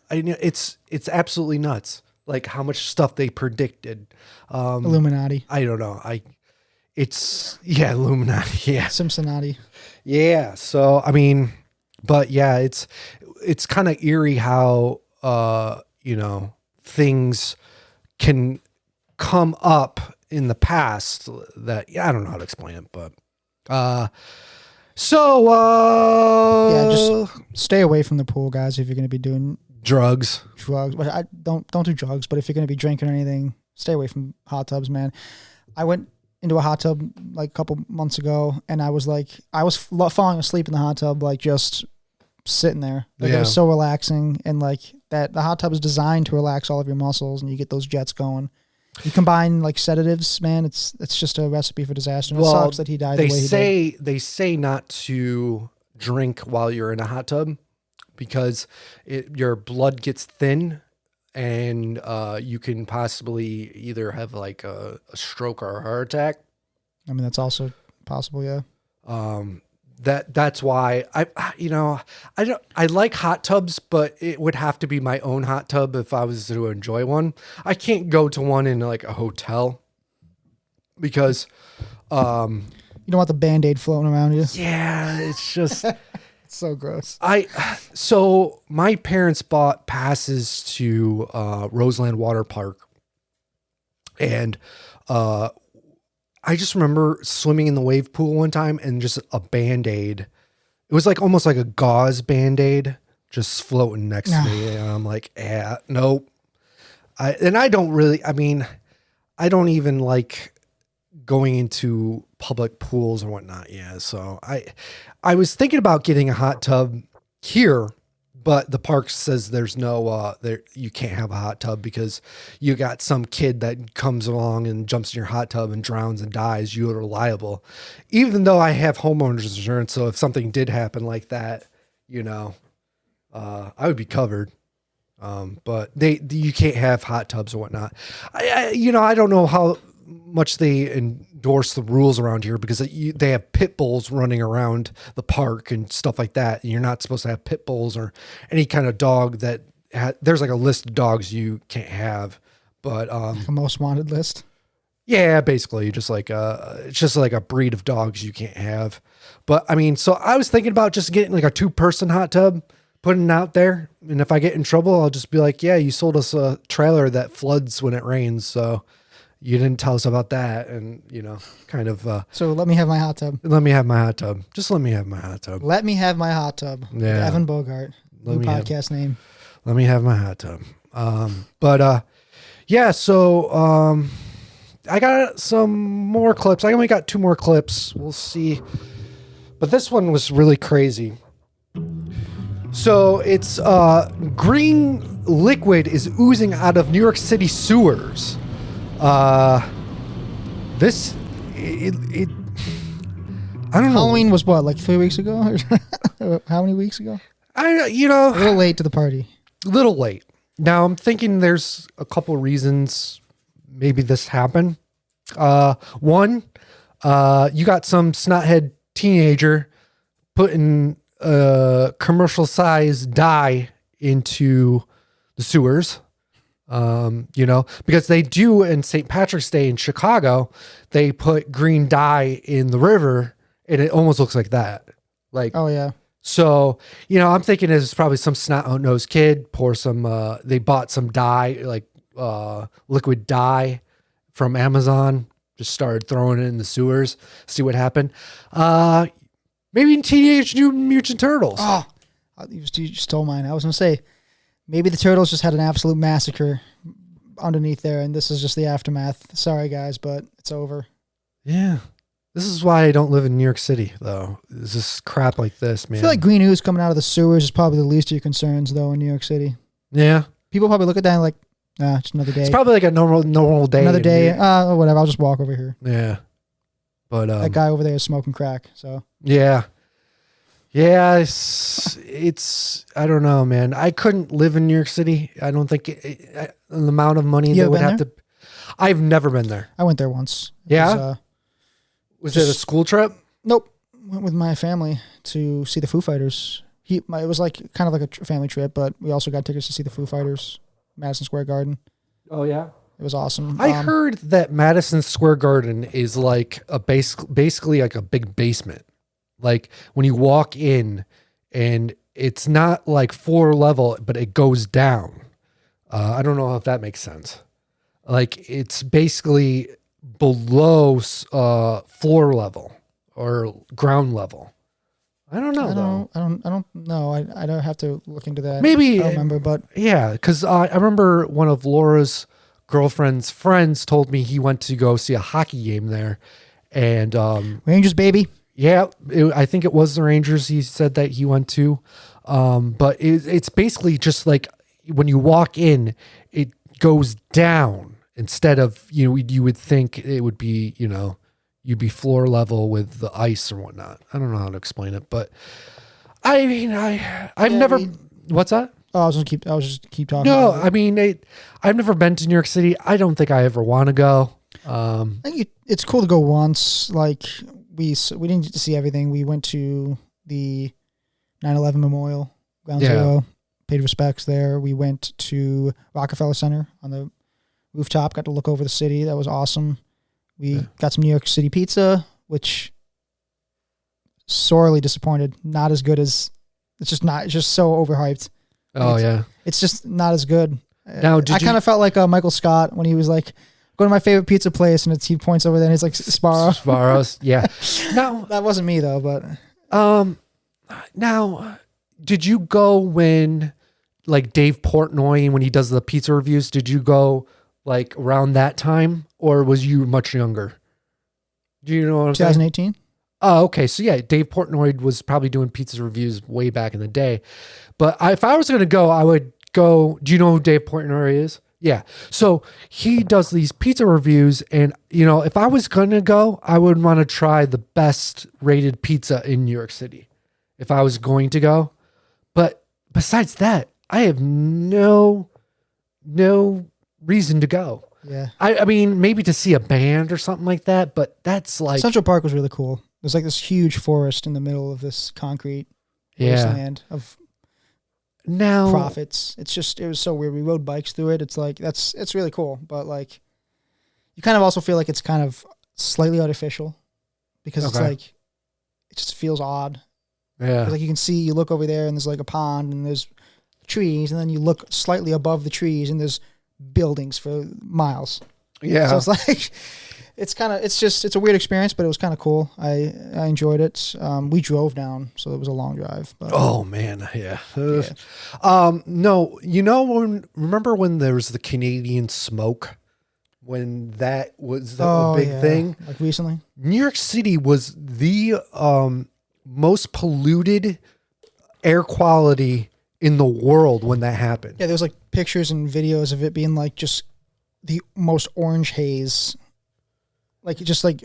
it's absolutely nuts. Like how much stuff they predicted. Illuminati. I don't know. Illuminati. Yeah. Simpsonati. Yeah. So, I mean, but yeah, it's kind of eerie how, you know, things can come up in the past that, I don't know how to explain it, but, yeah, just stay away from the pool, guys, if you're going to be doing drugs. But I don't do drugs, but if you're going to be drinking or anything, stay away from hot tubs, man. I went into a hot tub like a couple months ago, and I was falling asleep in the hot tub, like just sitting there. Like it was so relaxing, and like that the hot tub is designed to relax all of your muscles, and you get those jets going. You combine like sedatives, man. It's just a recipe for disaster. And it sucks that he died the way he did. They say not to drink while you're in a hot tub because your blood gets thin, and you can possibly either have like a stroke or a heart attack. I mean, that's also possible, yeah. That's why I like hot tubs, but it would have to be my own hot tub if I was to enjoy one. I can't go to one in like a hotel because you don't want the Band-Aid floating around you. Yeah, it's just it's so gross. So my parents bought passes to Roseland Water Park, and I just remember swimming in the wave pool one time and just a Band-Aid. It was like almost like a gauze Band-Aid just floating next to me. And I'm like, nope. I don't even like going into public pools or whatnot. Yeah. So I was thinking about getting a hot tub here, but the park says there's no, you can't have a hot tub because you got some kid that comes along and jumps in your hot tub and drowns and dies. You are liable, even though I have homeowners insurance. So if something did happen like that, you know, I would be covered. But you can't have hot tubs or whatnot. I don't know how much they endorse the rules around here because they have pit bulls running around the park and stuff like that. And you're not supposed to have pit bulls or any kind of dog that there's like a list of dogs you can't have, but, a most wanted list. Yeah, basically, just like it's just like a breed of dogs you can't have. But I mean, so I was thinking about just getting like a 2-person hot tub, putting it out there, and if I get in trouble, I'll just be like, "Yeah, you sold us a trailer that floods when it rains, so you didn't tell us about that," and kind of. So let me have my hot tub. Let me have my hot tub. Just let me have my hot tub. Let me have my hot tub. Yeah. Evan Bogart. New podcast name. Let me have my hot tub. Yeah. So I got some more clips. I only got 2 more clips. We'll see. But this one was really crazy. So it's green liquid is oozing out of New York City sewers. I don't know. Halloween was what, like 3 weeks ago? How many weeks ago? A little late to the party. Little late. Now I'm thinking there's a couple reasons maybe this happened. One, you got some snothead teenager putting commercial size dye into the sewers. Because they do in St. Patrick's Day in Chicago, they put green dye in the river and it almost looks like that. Like, oh yeah. So, I'm thinking it's probably some snot-nosed kid pour some, they bought some dye, like, liquid dye from Amazon, just started throwing it in the sewers, see what happened. Maybe Teenage Mutant Turtles. Oh, you stole mine. I was going to say, maybe the Turtles just had an absolute massacre underneath there, and this is just the aftermath. Sorry, guys, but it's over. Yeah. This is why I don't live in New York City, though. It's just crap like this, man. I feel like green ooze coming out of the sewers is probably the least of your concerns, though, in New York City. Yeah. People probably look at that and like, it's another day. It's probably like a normal day. Another day. Whatever. I'll just walk over here. Yeah. But that guy over there is smoking crack, so. Yeah. Yeah, it's I don't know, man. I couldn't live in New York City. I don't think the amount of money they would have to. I've never been there. I went there once. Yeah. Was it a school trip? Nope. Went with my family to see the Foo Fighters. It was like kind of like a family trip, but we also got tickets to see the Foo Fighters, Madison Square Garden. Oh yeah. It was awesome. I heard that Madison Square Garden is like basically like a big basement. Like when you walk in and it's not like floor level, but it goes down. I don't know if that makes sense. Like it's basically below floor level or ground level. I don't know. I don't know. I don't have to look into that. Maybe I don't remember, but yeah, because I remember one of Laura's girlfriend's friends told me he went to go see a hockey game there, and Rangers baby. Yeah, I think it was the Rangers. He said that he went to, but it's basically just like when you walk in, it goes down instead of you would think it would be you'd be floor level with the ice or whatnot. I don't know how to explain it, but I mean I've never. What's that? Oh, I was just keep talking. No, I mean I've never been to New York City. I don't think I ever want to go. I think it's cool to go once. Like we didn't get to see everything. We went to the 9/11 Memorial, Ground Zero, paid respects there. We went to Rockefeller Center on the rooftop, got to look over the city. That was awesome. We got some New York City pizza, which sorely disappointed. Not as good as it's just so overhyped. Oh yeah. It's just not as good. Now, I kind of felt like Michael Scott when he was like, go to my favorite pizza place, and he points over there and he's like, Sbarro's. Yeah. Now that wasn't me though, but now did you go when like Dave Portnoy, when he does the pizza reviews, did you go like around that time or was you much younger? Do you know what I'm saying? 2018. Oh, okay. So yeah, Dave Portnoy was probably doing pizza reviews way back in the day. But if I was going to go, I would go. Do you know who Dave Portnoy is? Yeah. So he does these pizza reviews. And, if I was going to go, I would want to try the best rated pizza in New York City if I was going to go. But besides that, I have no reason to go. Yeah. I mean, maybe to see a band or something like that. But that's like. Central Park was really cool. There's like this huge forest in the middle of this concrete wasteland of profits. It was so weird. We rode bikes through it. It's like it's really cool, but like You kind of also feel like it's kind of slightly artificial because it's Okay. like it just feels odd. Yeah. 'Cause, like you can see, you look over there and there's like a pond and there's trees, and then you look slightly above the trees and there's buildings for miles. Yeah. So it's like it's a weird experience, but it was kind of cool. I enjoyed it. We drove down, so it was a long drive. But Oh man, yeah. Yeah. No, remember when there was the Canadian smoke, when that was a big thing? like recently. New York City was the most polluted air quality in the world when that happened. Yeah, there was like pictures and videos of it being like just the most orange haze, like just like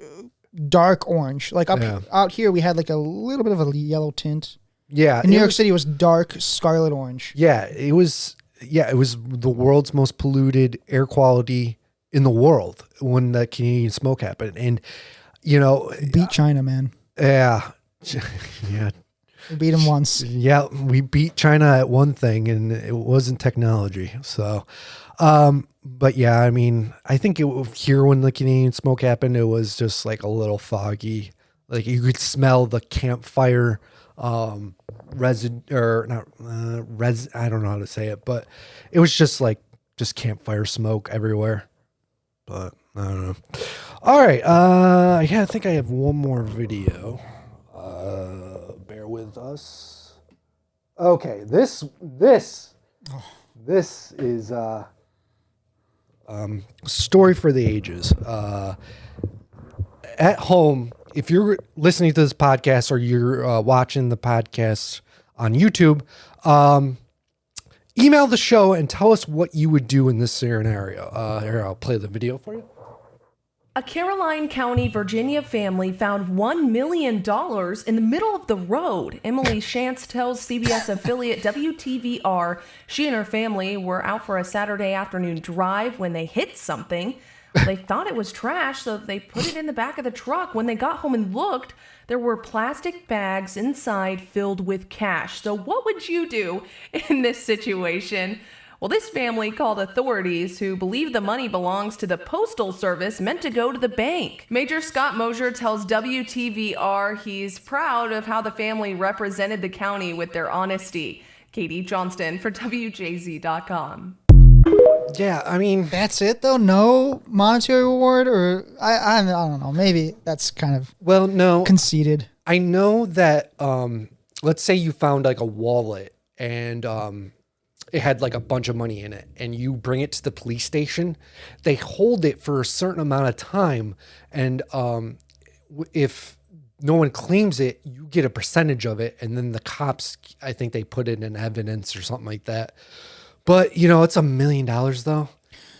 dark orange. Like out here, we had like a little bit of a yellow tint. Yeah, In New York City, it was dark scarlet orange. Yeah, it was. Yeah, it was the world's most polluted air quality in the world when the Canadian smoke happened, and Beat China, man. yeah, yeah. We beat them once. Yeah, we beat China at one thing, and it wasn't technology. So, but yeah, I mean, I think here when the Canadian smoke happened, it was just like a little foggy. Like you could smell the campfire resin, or not res. I don't know how to say it, but it was just campfire smoke everywhere. But I don't know. All right, yeah, I think I have one more video. Bear with us. Okay, this is story for the ages. At home, if you're listening to this podcast or you're watching the podcast on YouTube, email the show and tell us what you would do in this scenario. Here, I'll play the video for you. A Caroline County, Virginia family found $1 million in the middle of the road. Emily Shantz tells CBS affiliate WTVR she and her family were out for a Saturday afternoon drive when they hit something. They thought it was trash, so they put it in the back of the truck. When they got home and looked, there were plastic bags inside filled with cash. So what would you do in this situation? Well, this family called authorities who believe the money belongs to the Postal Service meant to go to the bank. Major Scott Mosier tells WTVR he's proud of how the family represented the county with their honesty. Katie Johnston for WJZ.com. Yeah, I mean, That's it though. No monetary reward, or I don't know. Maybe that's kind of conceited. I know that let's say you found like a wallet and it had like a bunch of money in it, and you bring it to the police station. They hold it for a certain amount of time, and if no one claims it, you get a percentage of it, and then the cops, I think they put it in evidence or something like that. But it's $1 million though.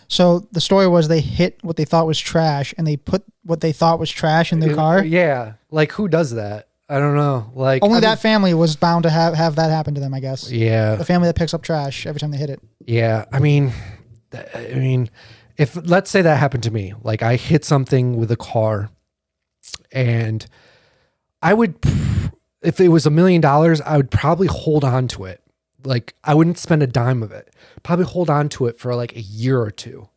So the story was they hit what they thought was trash, and they put what they thought was trash in their car. Yeah, like who does that? I don't know. Like Only that family was bound to have that happen to them, I guess. Yeah, the family that picks up trash every time they hit it. Yeah, I mean, if let's say that happened to me, like I hit something with a car, and I would, if it was $1 million, I would probably hold on to it. Like I wouldn't spend a dime of it. Probably hold on to it for like a year or two.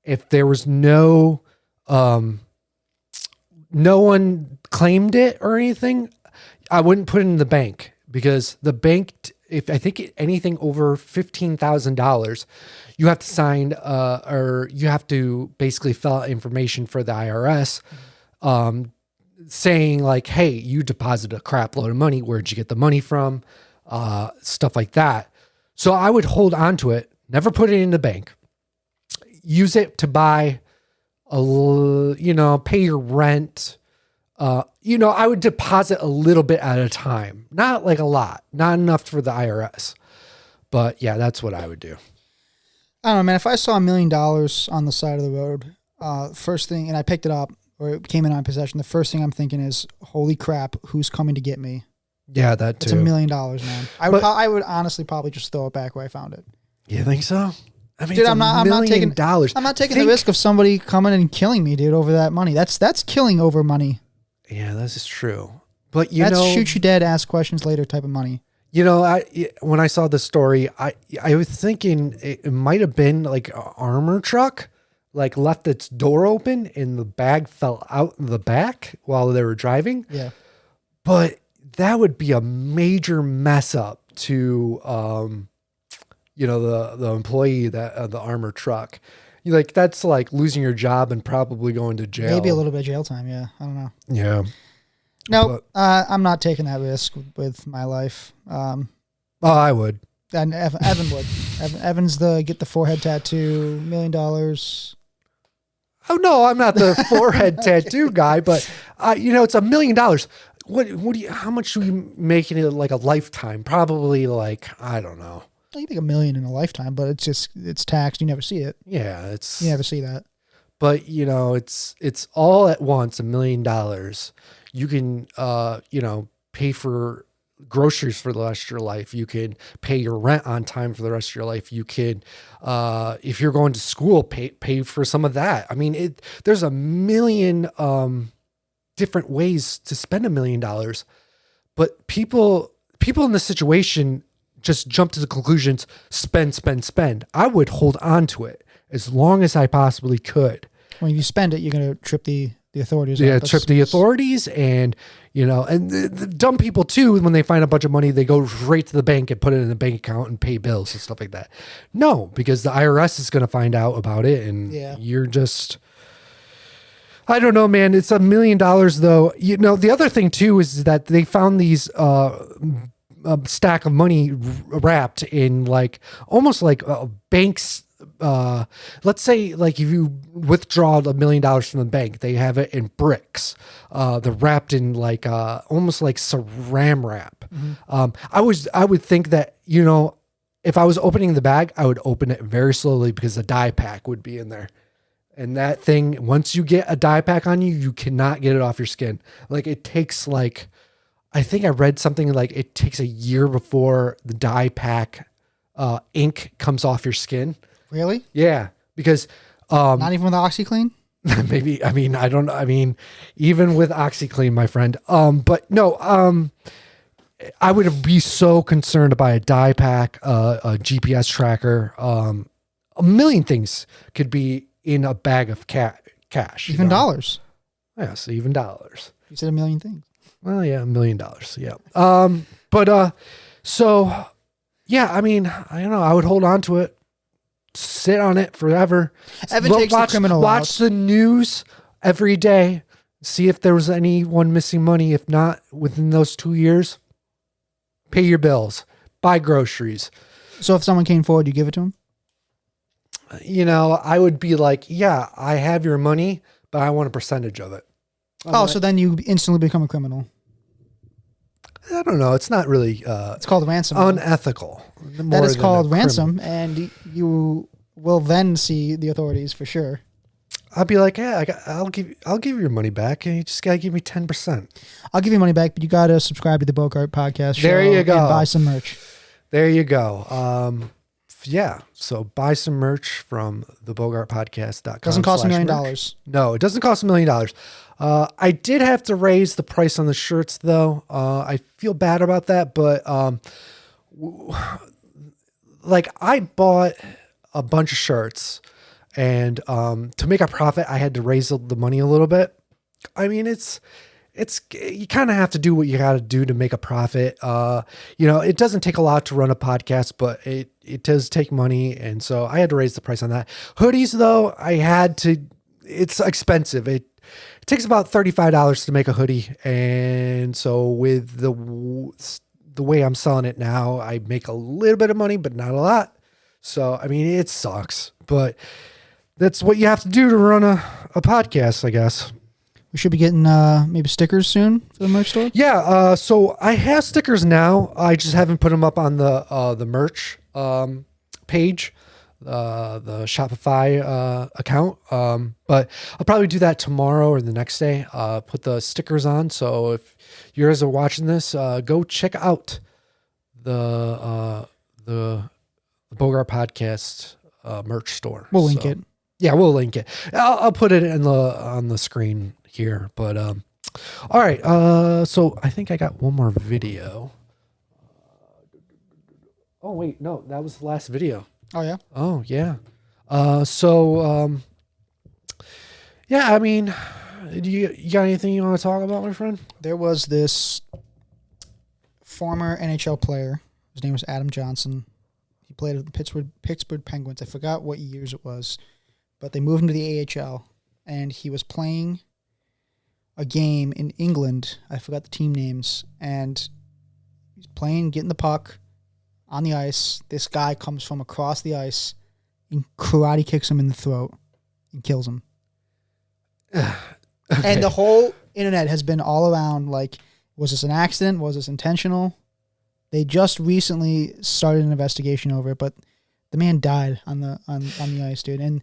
If there was no one claimed it or anything, I wouldn't put it in the bank, because the bank, if I think anything over $15,000, you have to sign or you have to basically fill out information for the IRS, saying like, hey, you deposited a crap load of money. Where'd you get the money from? Stuff like that. So I would hold on to it, never put it in the bank, use it to buy pay your rent. I would deposit a little bit at a time, not like a lot, not enough for the IRS. But yeah, that's what I would do. I don't know, man. If I saw $1 million on the side of the road, first thing, and I picked it up or it came in my possession, the first thing I'm thinking is, holy crap, who's coming to get me? Yeah, that too. It's $1 million, man. I would honestly probably just throw it back where I found it. You think so? I mean, dude, I'm not taking the risk of somebody coming and killing me, dude, over that money. That's killing over money. Yeah, this is true. But that's shoot you dead, ask questions later type of money. When I saw the story, I was thinking it might have been like an armor truck, like left its door open and the bag fell out in the back while they were driving. Yeah. But that would be a major mess up to, the employee that the armored truck. Like that's like losing your job and probably going to jail. Maybe a little bit of jail time. Yeah. I don't know. Yeah. No, I'm not taking that risk with my life. I would. And Evan would. Evan's get the forehead tattoo, $1 million. Oh no, I'm not the forehead tattoo guy, but it's $1 million. How much are you making it like a lifetime? Probably like, I don't know. You think $1 million in a lifetime, but it's taxed. You never see it. Yeah, you never see that. But it's all at once $1 million. You can pay for groceries for the rest of your life. You can pay your rent on time for the rest of your life. You can, if you're going to school, pay for some of that. I mean, there's a million different ways to spend $1 million, but people in this situation just jump to the conclusions, spend. I would hold on to it as long as I possibly could. When you spend it, you're going to trip the authorities. Yeah, trip the authorities, and the dumb people too. When they find a bunch of money, they go right to the bank and put it in the bank account and pay bills and stuff like that. No, because the IRS is going to find out about it, and you're just. I don't know, man. It's $1 million though. The other thing too is that they found these a stack of money wrapped in like almost like banks. Let's say like if you withdraw $1 million from the bank, they have it in bricks. They're wrapped in like almost like saran wrap. Mm-hmm. I would think that if I was opening the bag, I would open it very slowly because the dye pack would be in there. And that thing, once you get a dye pack on you, you cannot get it off your skin. Like it takes I think I read something like it takes a year before the dye pack ink comes off your skin. Really? Yeah, because not even with OxyClean. Maybe. I mean, I don't know. I mean, even with OxyClean, my friend. But no. I would be so concerned to buy a dye pack, a GPS tracker. A million things could be in a bag of cash. Even dollars. Yes, even dollars. You said a million things. Well, yeah, $1 million. Yeah. So yeah, I mean, I don't know. I would hold on to it, sit on it forever. Evan takes the criminal watch the news every day, see if there was anyone missing money. If not, within those 2 years, pay your bills, buy groceries. So if someone came forward, you give it to them? I would be like, yeah, I have your money, but I want a percentage of it. So then you instantly become a criminal. I don't know. It's not really. It's called ransom. Unethical. That is called ransom, and you will then see the authorities for sure. I'll be like, yeah, I'll give you your money back, and you just gotta give me 10%. I'll give you money back, but you gotta subscribe to the Bogart Podcast show. There you go. And buy some merch. There you go. Yeah. So buy some merch from the bogartpodcast.com. Doesn't cost $1 million. No, it doesn't cost $1 million. I did have to raise the price on the shirts though. I feel bad about that, but I bought a bunch of shirts, and to make a profit, I had to raise the money a little bit. I mean, it's you kind of have to do what you got to do to make a profit. It doesn't take a lot to run a podcast, but it does take money. And so I had to raise the price on that. Hoodies though, it's expensive. It takes about $35 to make a hoodie. And so with the way I'm selling it now, I make a little bit of money, but not a lot. So, I mean, it sucks, but that's what you have to do to run a podcast, I guess. We should be getting maybe stickers soon for the merch store. Yeah, so I have stickers now. I just haven't put them up on the merch page, the Shopify account. But I'll probably do that tomorrow or the next day. Put the stickers on. So if you guys are watching this, go check out the Bogart Podcast merch store. We'll link it. Yeah, we'll link it. I'll put it on the screen here, but all right, so I think I got one more video. Oh wait, no, that was the last video. Oh yeah. Oh yeah. So Yeah, I mean, you got anything you want to talk about, my friend? There was this former NHL player. His name was Adam Johnson. He played with the Pittsburgh Penguins. I forgot what years it was, but they moved him to the AHL, and he was playing a game in England. I forgot the team names, and he's playing, getting the puck on the ice. This guy comes from across the ice and karate kicks him in the throat and kills him. Okay. And the whole internet has been all around like, was this an accident? Was this intentional? They just recently started an investigation over it, but the man died on the ice, dude. And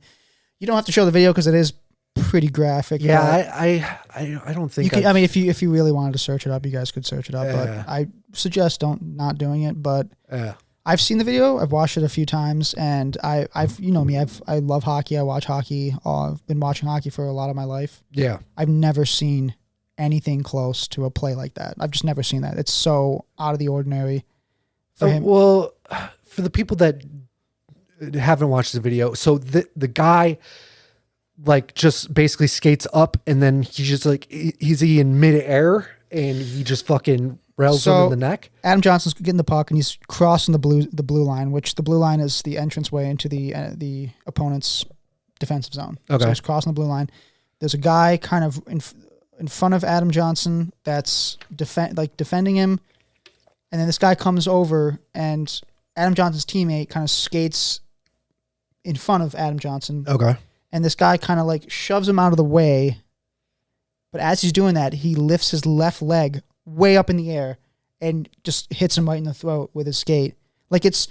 you don't have to show the video because it is pretty graphic. Yeah, I don't think you could. I mean, if you really wanted to search it up, you guys could search it up. Yeah. But I suggest not doing it. But yeah. I've seen the video. I've watched it a few times, and I've you know me. I love hockey. I watch hockey. I've been watching hockey for a lot of my life. Yeah. I've never seen anything close to a play like that. I've just never seen that. It's so out of the ordinary for him. Well, for the people that haven't watched the video, so the guy like just basically skates up and then he's just like he's in midair and he just fucking rails him in the neck. Adam Johnson's getting the puck and he's crossing the blue line, which the blue line is the entranceway into the opponent's defensive zone. Okay. So he's crossing the blue line. There's a guy kind of in front of Adam Johnson that's defending him, and then this guy comes over and Adam Johnson's teammate kind of skates in front of Adam Johnson. Okay. And this guy kind of like shoves him out of the way, but as he's doing that, he lifts his left leg way up in the air and just hits him right in the throat with his skate. Like it's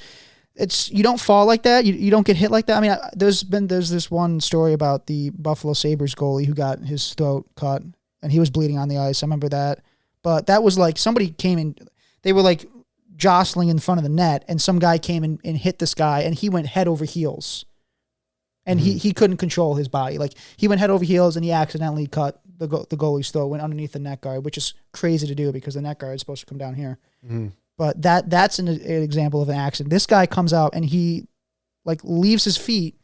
you don't fall like that. You don't get hit like that. I mean, there's this one story about the Buffalo Sabres goalie who got his throat cut and he was bleeding on the ice. I remember that. But that was like somebody came in, they were like jostling in front of the net and some guy came in and hit this guy and he went head over heels. And he couldn't control his body. Like he went head over heels and he accidentally cut the goalie's throat, went underneath the net guard, which is crazy to do because the net guard is supposed to come down here. Mm-hmm. But that's an example of an accident. This guy comes out and he like leaves his feet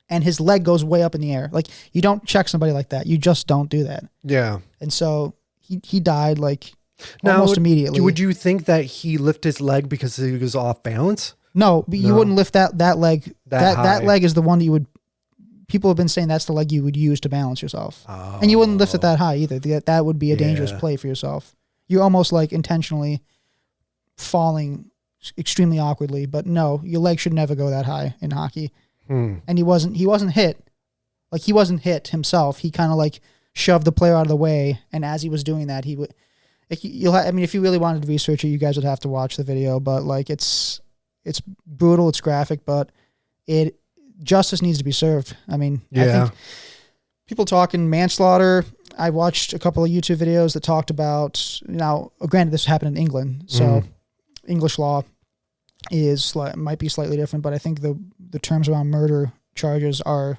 and his leg goes way up in the air. Like you don't check somebody like that. You just don't do that. Yeah. And so he died like almost immediately. Would you think that he lifted his leg because he was off balance? No, but you wouldn't lift that leg. That high. leg is the one that you would. People have been saying that's the leg you would use to balance yourself, and you wouldn't lift it that high either. That would be a dangerous play for yourself. You're almost like intentionally falling extremely awkwardly. But no, your leg should never go that high in hockey. And he wasn't hit. Like he wasn't hit himself. He kind of like shoved the player out of the way, and as he was doing that, he would. I mean, if you really wanted to research it, you guys would have to watch the video. But like it's brutal, it's graphic, but justice needs to be served. I mean, I think people talking manslaughter. I watched a couple of YouTube videos that talked about, now, granted, this happened in England, so English law might be slightly different, but I think the terms around murder charges are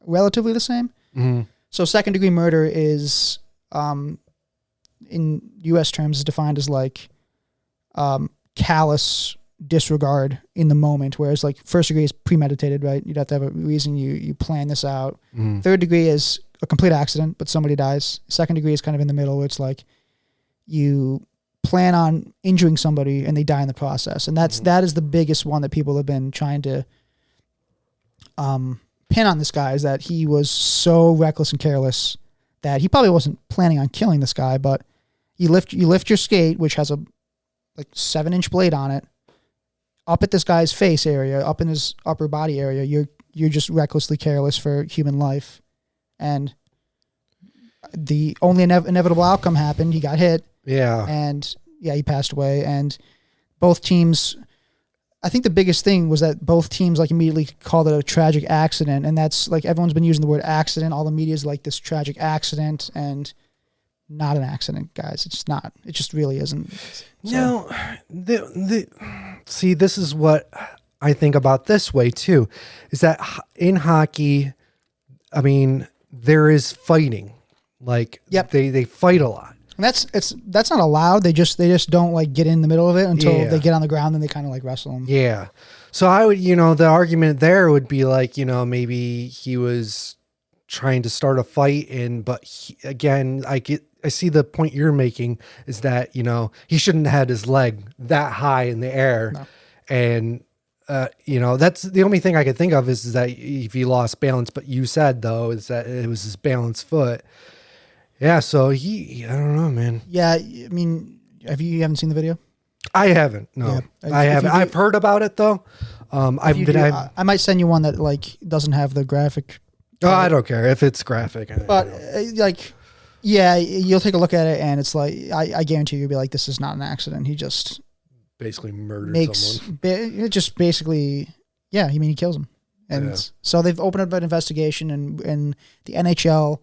relatively the same. Mm-hmm. So second-degree murder is, in U.S. terms, is defined as like callous disregard in the moment, whereas like first degree is premeditated, right? You'd have to have a reason, you plan this out. Third degree is a complete accident, but somebody dies. Second degree is kind of in the middle, where it's like you plan on injuring somebody and they die in the process, and that is the biggest one that people have been trying to pin on this guy, is that he was so reckless and careless that he probably wasn't planning on killing this guy, but you lift your skate, which has a like 7-inch blade on it, up at this guy's face area, up in his upper body area. You're just recklessly careless for human life. And the only inevitable outcome happened. He got hit. Yeah. And he passed away. And both teams, I think the biggest thing was that both teams like immediately called it a tragic accident. And that's like, everyone's been using the word accident. All the media is like this tragic accident, and not an accident, guys. It's not. It just really isn't. So. No, see, this is what I think about this way too, is that in hockey, I mean, there is fighting. Like, they fight a lot. And that's not allowed. They just don't like get in the middle of it until they get on the ground, and they kind of like wrestle them. Yeah. So I would, the argument there would be like, maybe he was trying to start a fight. Again, I see the point you're making is that, he shouldn't have had his leg that high in the air. No. And, that's the only thing I could think of is that if he lost balance, but you said though, is that it was his balanced foot. Yeah. So I don't know, man. Yeah. I mean, you haven't seen the video? I haven't. No, Yeah. I haven't. I've heard about it though. I might send you one that like doesn't have the graphic. Oh, I don't care if it's graphic. But you'll take a look at it and it's like, I guarantee you'll be like, this is not an accident. He just basically murdered someone. It just basically, he kills him. And so they've opened up an investigation and the NHL,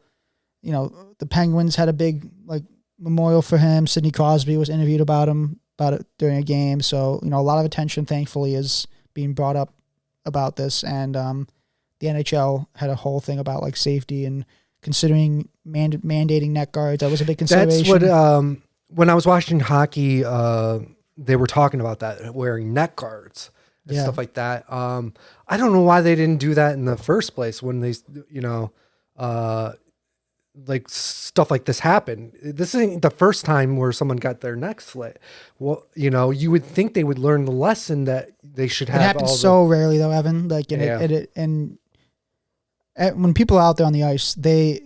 the Penguins had a big like memorial for him. Sidney Crosby was interviewed about it during a game. So, a lot of attention thankfully is being brought up about this. And, the NHL had a whole thing about like safety and considering mandating neck guards. That was a big consideration. That's what, when I was watching hockey, they were talking about that, wearing neck guards and stuff like that. I don't know why they didn't do that in the first place when they, like stuff like this happened. This isn't the first time where someone got their neck slit. Well, you would think they would learn the lesson that they should have. It happens so rarely though, Evan. Like, and when people are out there on the ice, they,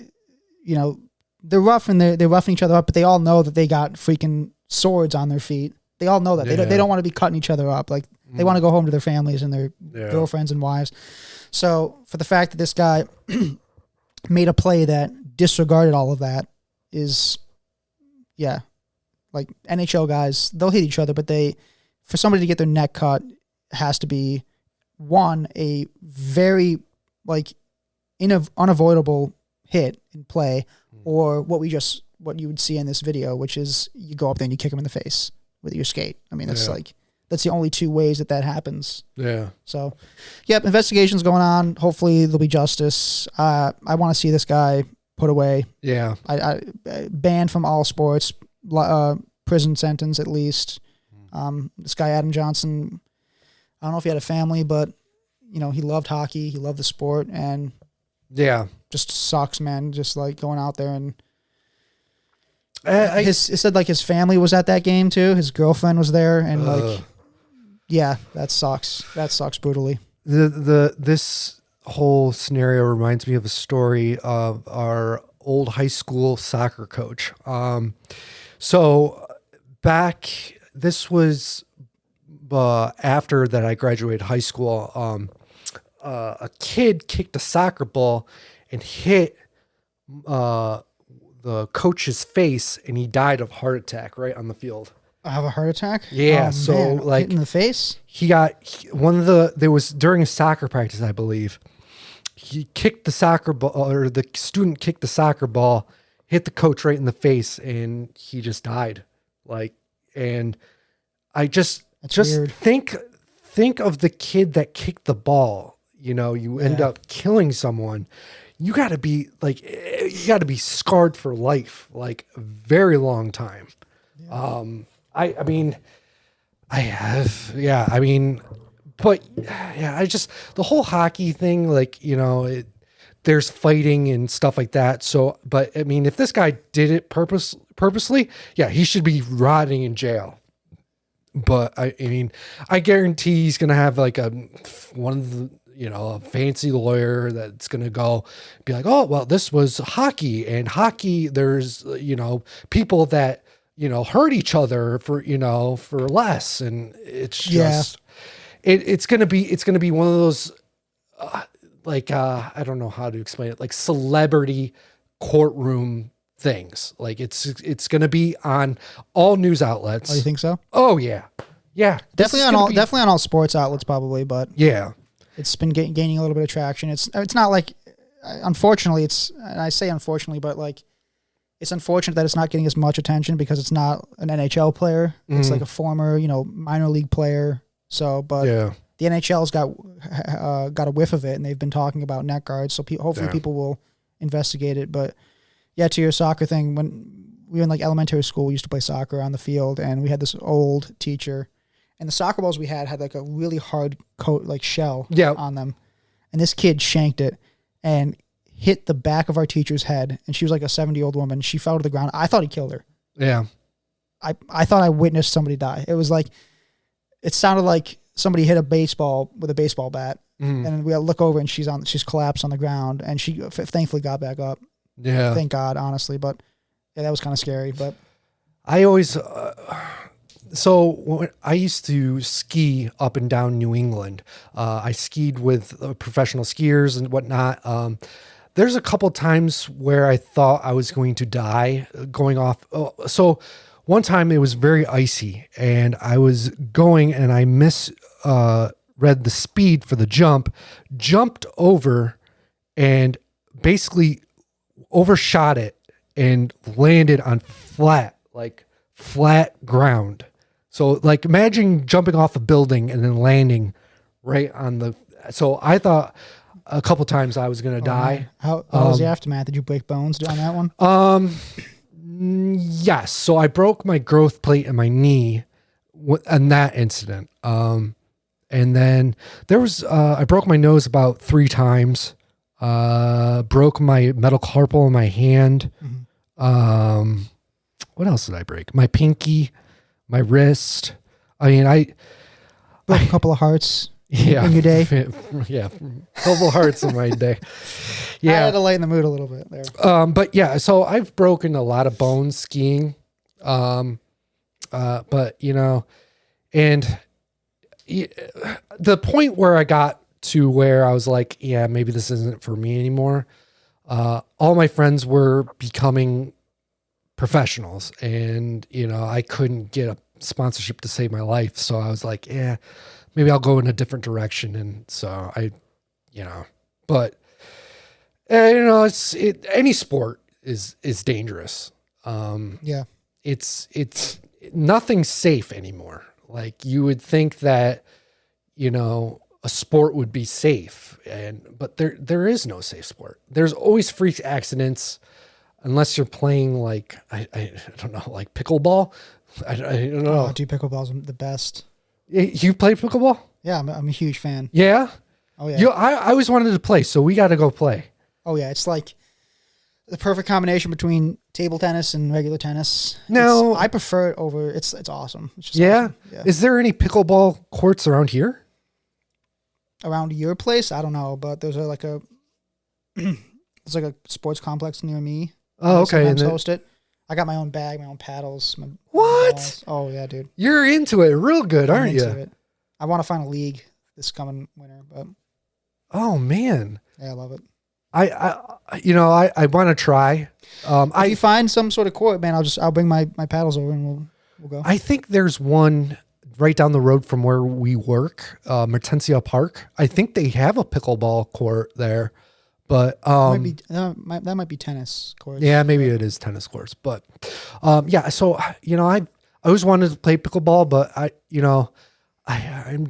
they're rough and they're roughing each other up, but they all know that they got freaking swords on their feet. They all know that they don't want to be cutting each other up. Like they want to go home to their families and their girlfriends and wives. So for the fact that this guy made a play that disregarded all of that is, like NHL guys, they'll hit each other, but for somebody to get their neck cut has to be a very like unavoidable hit in play, or what you would see in this video, which is you go up there and you kick him in the face with your skate. I mean, that's that's the only two ways that happens. Yeah. So, investigation's going on. Hopefully there'll be justice. I want to see this guy put away. Yeah. I banned from all sports, prison sentence at least. This guy, Adam Johnson, I don't know if he had a family, but he loved hockey. He loved the sport and just sucks, man. Just like going out there and it said like his family was at that game too. His girlfriend was there and that sucks. That sucks brutally. This whole scenario reminds me of a story of our old high school soccer coach. So this was after that I graduated high school. A kid kicked a soccer ball and hit the coach's face, and he died of heart attack right on the field. I have a heart attack? Yeah. So man, like hit in the face? There was during a soccer practice, I believe. He kicked the soccer ball, or the student kicked the soccer ball, hit the coach right in the face, and he just died. And I just weird. think of the kid that kicked the ball. You end up killing someone. You got to be scarred for life, like a very long time. Yeah. The whole hockey thing, there's fighting and stuff like that. So, but I mean, if this guy did it purposely, he should be rotting in jail. But I guarantee he's going to have like a fancy lawyer that's going to go be like, oh, well, this was hockey, and hockey, there's, people that, hurt each other for less. And it's just, it's going to be one of those, I don't know how to explain it, like celebrity courtroom things. Like it's going to be on all news outlets. Oh, you think so? Oh yeah. Yeah. Definitely on all sports outlets probably, but yeah. It's been gaining a little bit of traction. It's not like, unfortunately, and I say unfortunately, but like, it's unfortunate that it's not getting as much attention because it's not an NHL player. Mm-hmm. It's like a former, minor league player. So, but the NHL's got a whiff of it, and they've been talking about neck guards. So hopefully people will investigate it. But to your soccer thing, when we were in like elementary school, we used to play soccer on the field, and we had this old teacher. And the soccer balls we had like a really hard coat, like shell on them. And this kid shanked it. And hit the back of our teacher's head, and she was like a 70-year-old woman. She fell to the ground. I thought he killed her. Yeah. I thought I witnessed somebody die. It was like, it sounded like somebody hit a baseball with a baseball bat. And then we look over and she's collapsed on the ground, and she thankfully got back up. Yeah. Thank God, honestly. But yeah, that was kind of scary. But I always, I used to ski up and down New England. I skied with professional skiers and whatnot. There's a couple times where I thought I was going to die going off. So one time it was very icy, and I was going, and I read the speed for the jump, jumped over, and basically overshot it and landed on flat ground. So like imagine jumping off a building and then landing right on the, so I thought a couple times I was going to die. How was the aftermath? Did you break bones on that one? Yes. So I broke my growth plate in my knee in that incident. And then there was, I broke my nose about 3 times, broke my metal carpal in my hand. What else did I break? My pinky, my wrist. I mean, I broke a couple of hearts in your day. Yeah. A couple hearts in my day. Yeah. I had to lighten the mood a little bit there. But yeah, so I've broken a lot of bones skiing. But you know, and the point where I got to where I was like, yeah, maybe this isn't for me anymore. All my friends were becoming professionals, and, you know, I couldn't get a sponsorship to save my life. So I was like, yeah, maybe I'll go in a different direction. And so but you know, any sport is dangerous. Yeah. It's nothing's safe anymore. Like you would think that, you know, a sport would be safe, but there is no safe sport. There's always freak accidents unless you're playing like, I don't know, like Pickle Ball. I don't know. Oh, dude, Pickle Ball's the best. You played Pickle Ball? Yeah, I'm a huge fan. Yeah? Oh yeah. I always wanted to play, so we got to go play. Oh yeah, it's like the perfect combination between table tennis and regular tennis. No, I prefer it over. It's awesome. It's just yeah? awesome. Yeah. Is there any pickleball courts around here? Around your place? I don't know, but there's like a sports complex near me. Oh, okay. And host it. I got my own bag, my own paddles. What? Oh yeah, dude. You're into it real good, aren't you? It. I want to find a league this coming winter, but oh man, yeah, I love it. I want to try. If you find some sort of court, man, I'll bring my paddles over and we'll go. I think there's one right down the road from where we work, Mertensia Park. I think they have a pickleball court there, but that might be tennis courts. Yeah, maybe it is tennis courts, but yeah. So you know, I always wanted to play pickleball, but I'm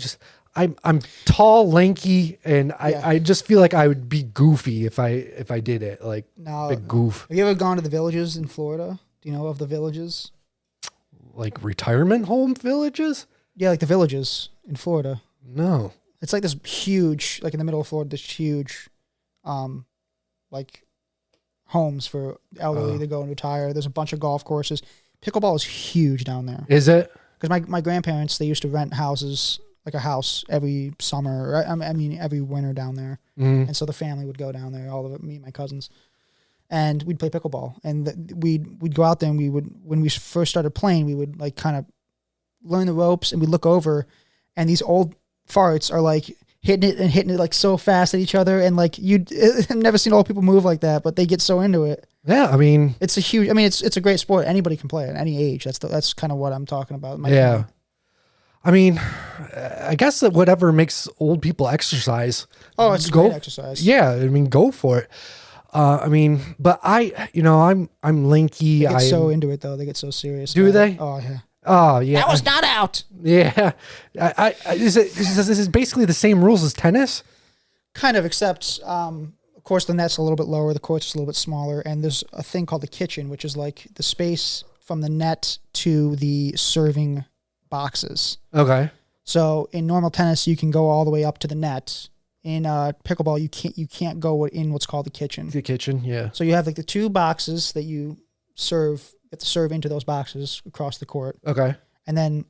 tall, lanky, and I just feel like I would be goofy if I did it. Like big goof. Have you ever gone to the Villages in Florida? Do you know of the Villages? Like retirement home villages? Yeah, like the Villages in Florida. No. It's like this huge, like in the middle of Florida, this huge, like homes for elderly to go and retire. There's a bunch of golf courses. Pickleball is huge down there. Is it? Because my grandparents, they used to rent houses, like a house every summer, I mean every winter down there. Mm-hmm. And so the family would go down there, all of it, me and my cousins. And we'd play pickleball. And we'd go out there and when we first started playing, we would like kind of learn the ropes, and we'd look over, and these old farts are like hitting it like so fast at each other. And like I've never seen old people move like that, but they get so into it. Yeah, I mean, it's a great sport. Anybody can play it at any age. That's kind of what I'm talking about. Yeah. Opinion. I mean, I guess that whatever makes old people exercise. Oh, it's great exercise. Yeah, I mean, go for it. I mean, but I'm lanky. They get so into it though. They get so serious. Do they? It. Oh yeah. Oh yeah. That was not out. Yeah. This is basically the same rules as tennis? Kind of, except of course the net's a little bit lower, the court's a little bit smaller, and there's a thing called the kitchen, which is like the space from the net to the serving boxes. Okay. So in normal tennis, you can go all the way up to the net in pickleball, you can't go in what's called the kitchen. The kitchen, yeah. So you have like the two boxes that you have to serve into those boxes across the court. Okay. And then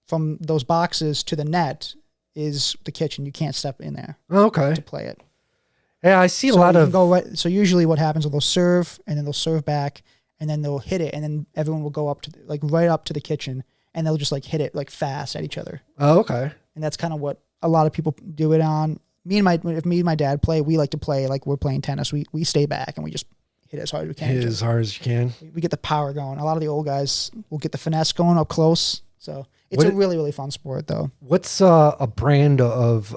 from those boxes to the net is the kitchen. You can't step in there. Okay. To play it. Yeah, I see a So lot you of. can go so usually what happens is they'll serve and then they'll serve back and then they'll hit it and then everyone will go up to right up to the kitchen and they'll just like hit it like fast at each other. Oh, okay. And that's kind of what a lot of people do it on. If me and my dad play, we like to play like we're playing tennis. We stay back and we just hit as hard as we can. Hit as hard as you can. We get the power going. A lot of the old guys will get the finesse going up close. So it's a really, really fun sport though. What's a brand of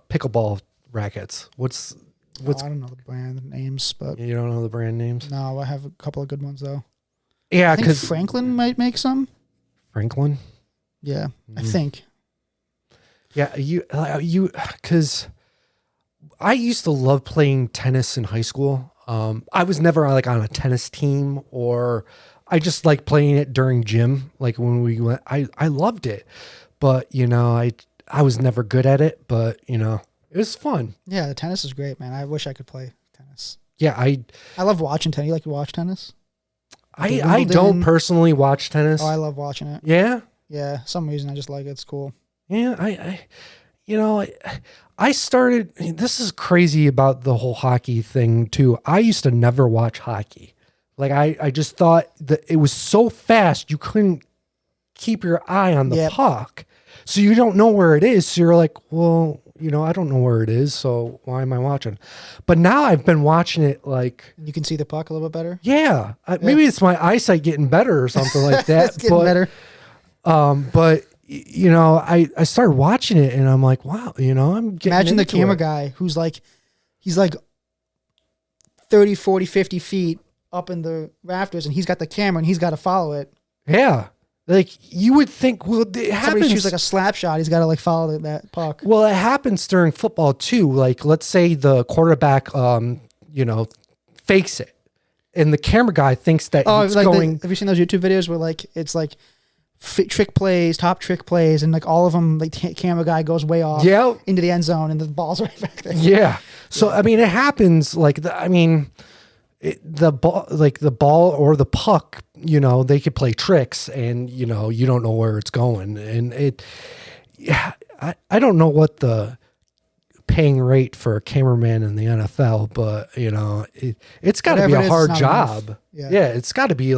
pickleball rackets? What's I don't know the brand names, but you don't know the brand names? No, I have a couple of good ones though. Yeah, I think because Franklin might make some. Franklin. Yeah, I think. Yeah, you because I used to love playing tennis in high school. I was never like on a tennis team, or I just like playing it during gym. Like when we went, I loved it, but I was never good at it. But it was fun. Yeah, the tennis is great, man. I wish I could play tennis. Yeah, I love watching tennis. You like to watch tennis? I don't personally watch tennis. Oh, I love watching it. Yeah? Yeah, some reason I just like it. It's cool. Yeah, I started, this is crazy about the whole hockey thing too. I used to never watch hockey. Like I just thought that it was so fast you couldn't keep your eye on the puck. So you don't know where it is. So you're like, well, I don't know where it is. So why am I watching? But now I've been watching it like. You can see the puck a little bit better? Yeah. Maybe it's my eyesight getting better or something like that. It's getting better. But I started watching it and I'm like, wow, I'm getting Imagine the into camera it. guy who's like, he's like 30, 40, 50 feet up in the rafters and he's got the camera and he's got to follow it. Yeah. Like you would think, well, it happens. Somebody shoots like a slap shot. He's got to like follow that puck. Well, it happens during football too. Like, let's say the quarterback, fakes it, and the camera guy thinks that he's like going. Have you seen those YouTube videos where like it's like trick plays, top trick plays, and like all of them, like camera guy goes way off into the end zone, and the ball's right back there. Yeah. So I mean, it happens. Like the ball or the puck, they could play tricks and, you don't know where it's going. And I don't know what the paying rate for a cameraman in the NFL, but it's gotta be a hard job. Yeah. It's gotta be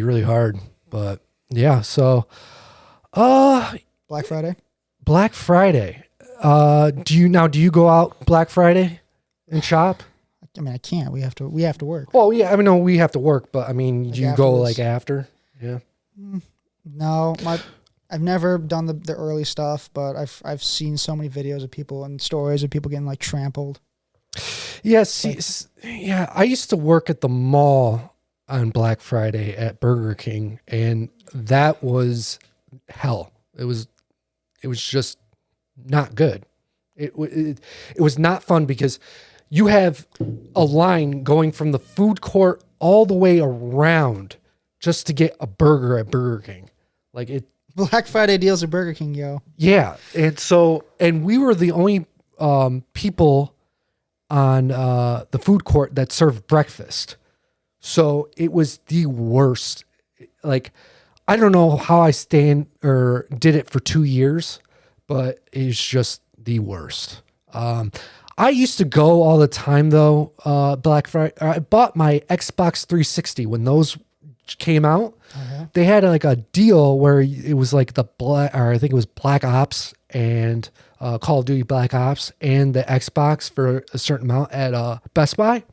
really hard, but yeah. So, Black Friday. Do you go out Black Friday and shop? I mean, I can't. We have to work. Oh yeah, I mean, no, we have to work, but I mean, do you go like after? Yeah. No, I've never done the early stuff, but I've seen so many videos of people and stories of people getting like trampled. Yeah, I used to work at the mall on Black Friday at Burger King, and that was hell. It was just not good. It was not fun because you have a line going from the food court all the way around just to get a burger at Burger King. Like it. Black Friday deals at Burger King, yo. Yeah. And we were the only people on the food court that served breakfast. So it was the worst. Like, I don't know how I did it for 2 years, but it's just the worst. I used to go all the time though. Black Friday. I bought my Xbox 360 when those came out. Uh-huh. They had like a deal where it was like I think it was Black Ops and Call of Duty Black Ops and the Xbox for a certain amount at Best Buy.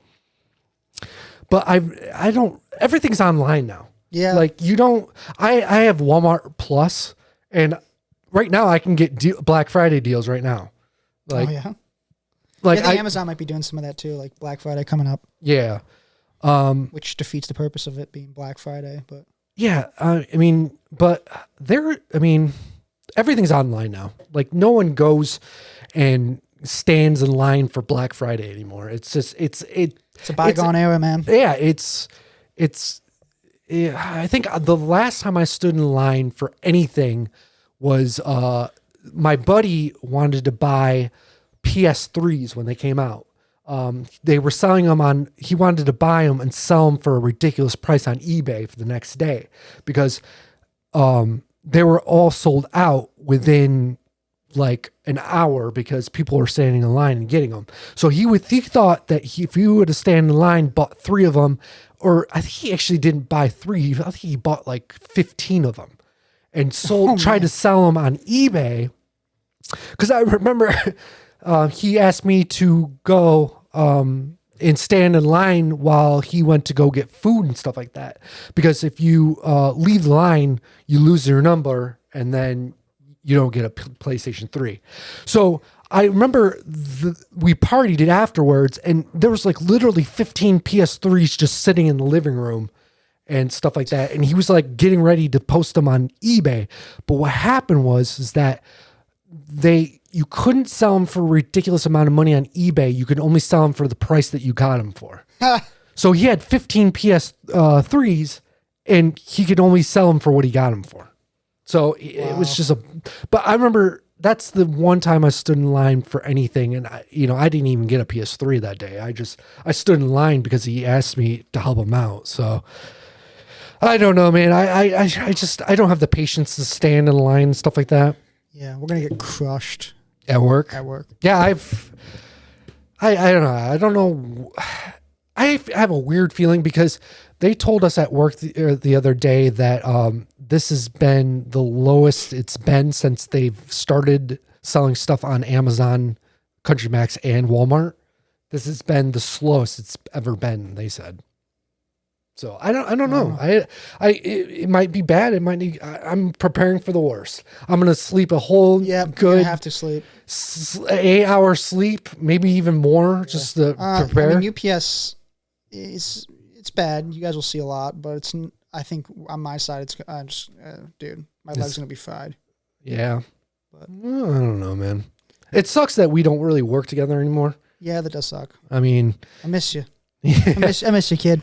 But I don't. Everything's online now. Yeah. Like you don't. I have Walmart Plus, and right now I can get Black Friday deals right now. Like, oh yeah. Like I think Amazon might be doing some of that too, like Black Friday coming up. Yeah. Which defeats the purpose of it being Black Friday, but yeah, everything's online now. Like no one goes and stands in line for Black Friday anymore. It's just it's a bygone era, man. Yeah, I think the last time I stood in line for anything was my buddy wanted to buy PS3s when they came out. They were selling them he wanted to buy them and sell them for a ridiculous price on eBay for the next day because they were all sold out within like an hour because people were standing in line and getting them. So he thought that if he would have stand in line, bought 3 of them, or I think he actually didn't buy 3. I think he bought like 15 of them and tried to sell them on eBay. Cause I remember he asked me to go and stand in line while he went to go get food and stuff like that. Because if you leave the line, you lose your number and then you don't get a PlayStation 3. So I remember we partied it afterwards and there was like literally 15 PS3s just sitting in the living room and stuff like that. And he was like getting ready to post them on eBay. But what happened is that you couldn't sell them for a ridiculous amount of money on eBay. You could only sell them for the price that you got them for. So he had 15 PS3s and he could only sell them for what he got them for. So it was just but I remember that's the one time I stood in line for anything. And I didn't even get a PS3 that day. I stood in line because he asked me to help him out. So I don't know, man. I don't have the patience to stand in line and stuff like that. Yeah. We're going to get crushed. At work? At work. Yeah, I don't know. I don't know. I have a weird feeling because they told us at work the other day that this has been the lowest it's been since they've started selling stuff on Amazon, Country Max, and Walmart. This has been the slowest it's ever been, they said. So I don't know. It might be bad. It might be, I'm preparing for the worst. I'm going to sleep a whole good. You have to sleep 8-hour sleep, maybe even more, just to prepare. I mean, UPS it's bad. You guys will see a lot, but I think on my side, dude, my leg's going to be fried. Yeah. But, I don't know, man. It sucks that we don't really work together anymore. Yeah, that does suck. I mean, I miss you. I miss you, kid.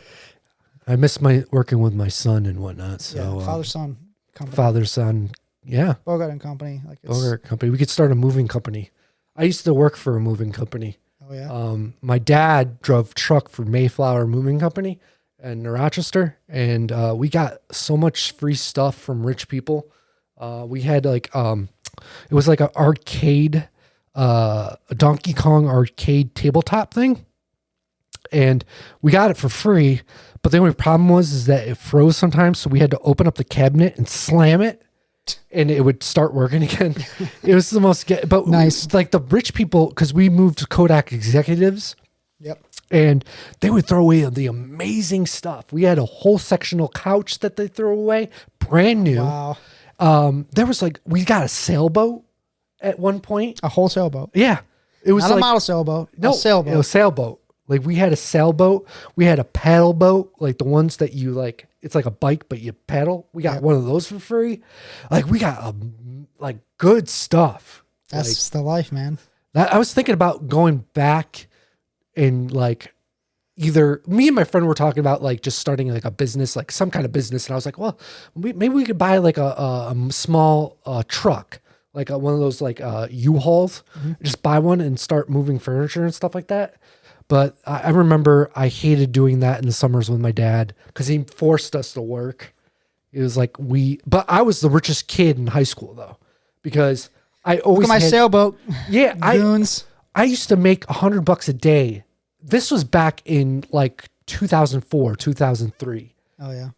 I miss working with my son and whatnot. So father-son company. Father-son, yeah. Bogart and Company. Bogart Company. We could start a moving company. I used to work for a moving company. Oh yeah. My dad drove truck for Mayflower Moving Company in Rochester, and we got so much free stuff from rich people. We had like it was like an arcade, a Donkey Kong arcade tabletop thing, and we got it for free. But the only problem was that it froze sometimes, so we had to open up the cabinet and slam it, and it would start working again. It was the most nice. Like the rich people, because we moved to Kodak executives. Yep. And they would throw away the amazing stuff. We had a whole sectional couch that they threw away, brand new. Wow. There was we got a sailboat at one point. A whole sailboat. Yeah. It was not a model sailboat. No, a sailboat. It was a sailboat. Like we had a sailboat. We had a paddle boat, like the ones that you it's like a bike, but you paddle. We got one of those for free. Like we got good stuff. That's the life, man. I was thinking about going back and either me and my friend were talking about just starting a business, some kind of business. And I was like, well, maybe we could buy a small truck, one of those U-Hauls, just buy one and start moving furniture and stuff like that. But I remember I hated doing that in the summers with my dad because he forced us to work. It was but I was the richest kid in high school though, because I always Look at my sailboat. Yeah. Goons. I used to make $100 a day. This was back in 2004, 2003. Oh yeah.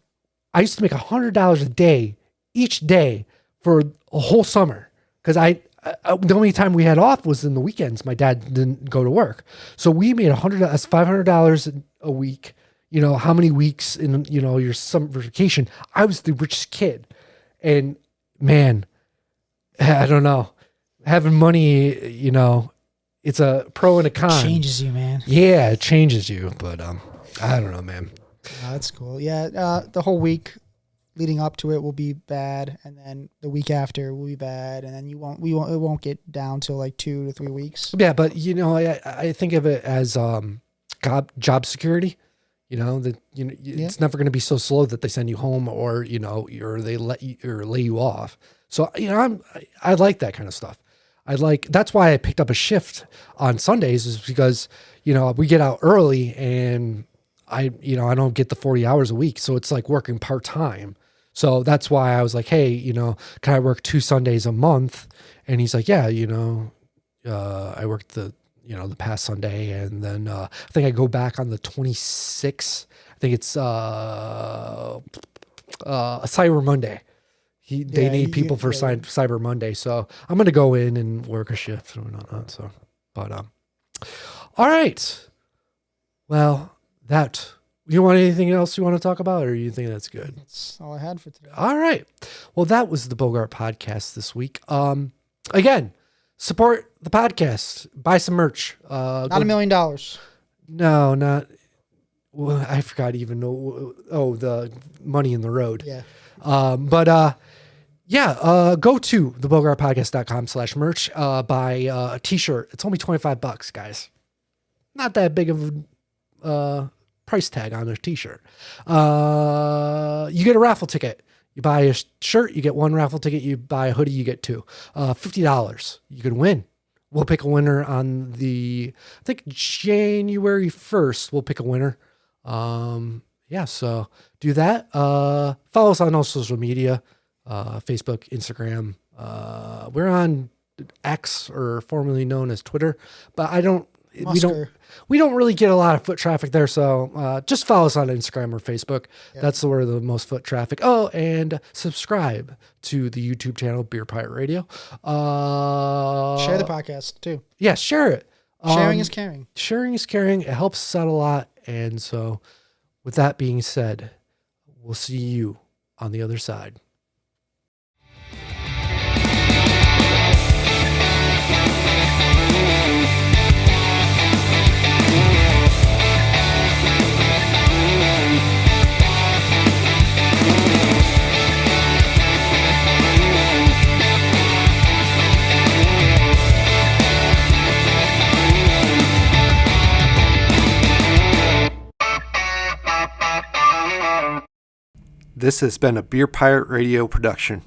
I used to make $100 a day each day for a whole summer. Cause the only time we had off was in the weekends. My dad didn't go to work. So we made that's $500 a week. You know, how many weeks in, your summer vacation? I was the richest kid. And man, I don't know. Having money, it's a pro and a con. Changes you, man. Yeah, it changes you. But I don't know, man. Oh, that's cool. Yeah, the whole week leading up to it will be bad, and then the week after will be bad, and then it won't get down till 2 to 3 weeks. Yeah, but I think of it as job security. It's never going to be so slow that they send you home, or or they let you or lay you off. So I like that kind of stuff. that's why I picked up a shift on Sundays, is because, we get out early and I don't get the 40 hours a week. So it's like working part-time. So that's why I was like, hey, can I work 2 Sundays a month? And he's like, yeah, I worked the past Sunday, and then I think I go back on the 26th. I think it's a Cyber Monday. They need people for Cyber Monday, so I'm gonna go in and work a shift and whatnot. So, but all right. Well, you want anything else you want to talk about, or you think that's good? That's all I had for today. All right. Well, that was the Bogart Podcast this week. Again, support the podcast. Buy some merch. Not $1 million. No, not. Well, I forgot even. The money in the road. Yeah. Go to thebogartpodcast.com/merch. Buy a t-shirt. It's only $25, guys. Not that big of a price tag on a t-shirt. You get a raffle ticket. You buy a shirt, you get 1 raffle ticket. You buy a hoodie, you get 2. $50. You can win. We'll pick a winner on I think January 1st. We'll pick a winner. So do that. Follow us on all social media, Facebook, Instagram. We're on X, or formerly known as Twitter, but we don't really get a lot of foot traffic there. So, just follow us on Instagram or Facebook. Yep. That's where the most foot traffic. Oh, and subscribe to the YouTube channel, Beer Pirate Radio. Share the podcast too. Yeah, share it. Sharing is caring. Sharing is caring. It helps us out a lot. And so, with that being said, we'll see you on the other side. This has been a Beer Pirate Radio production.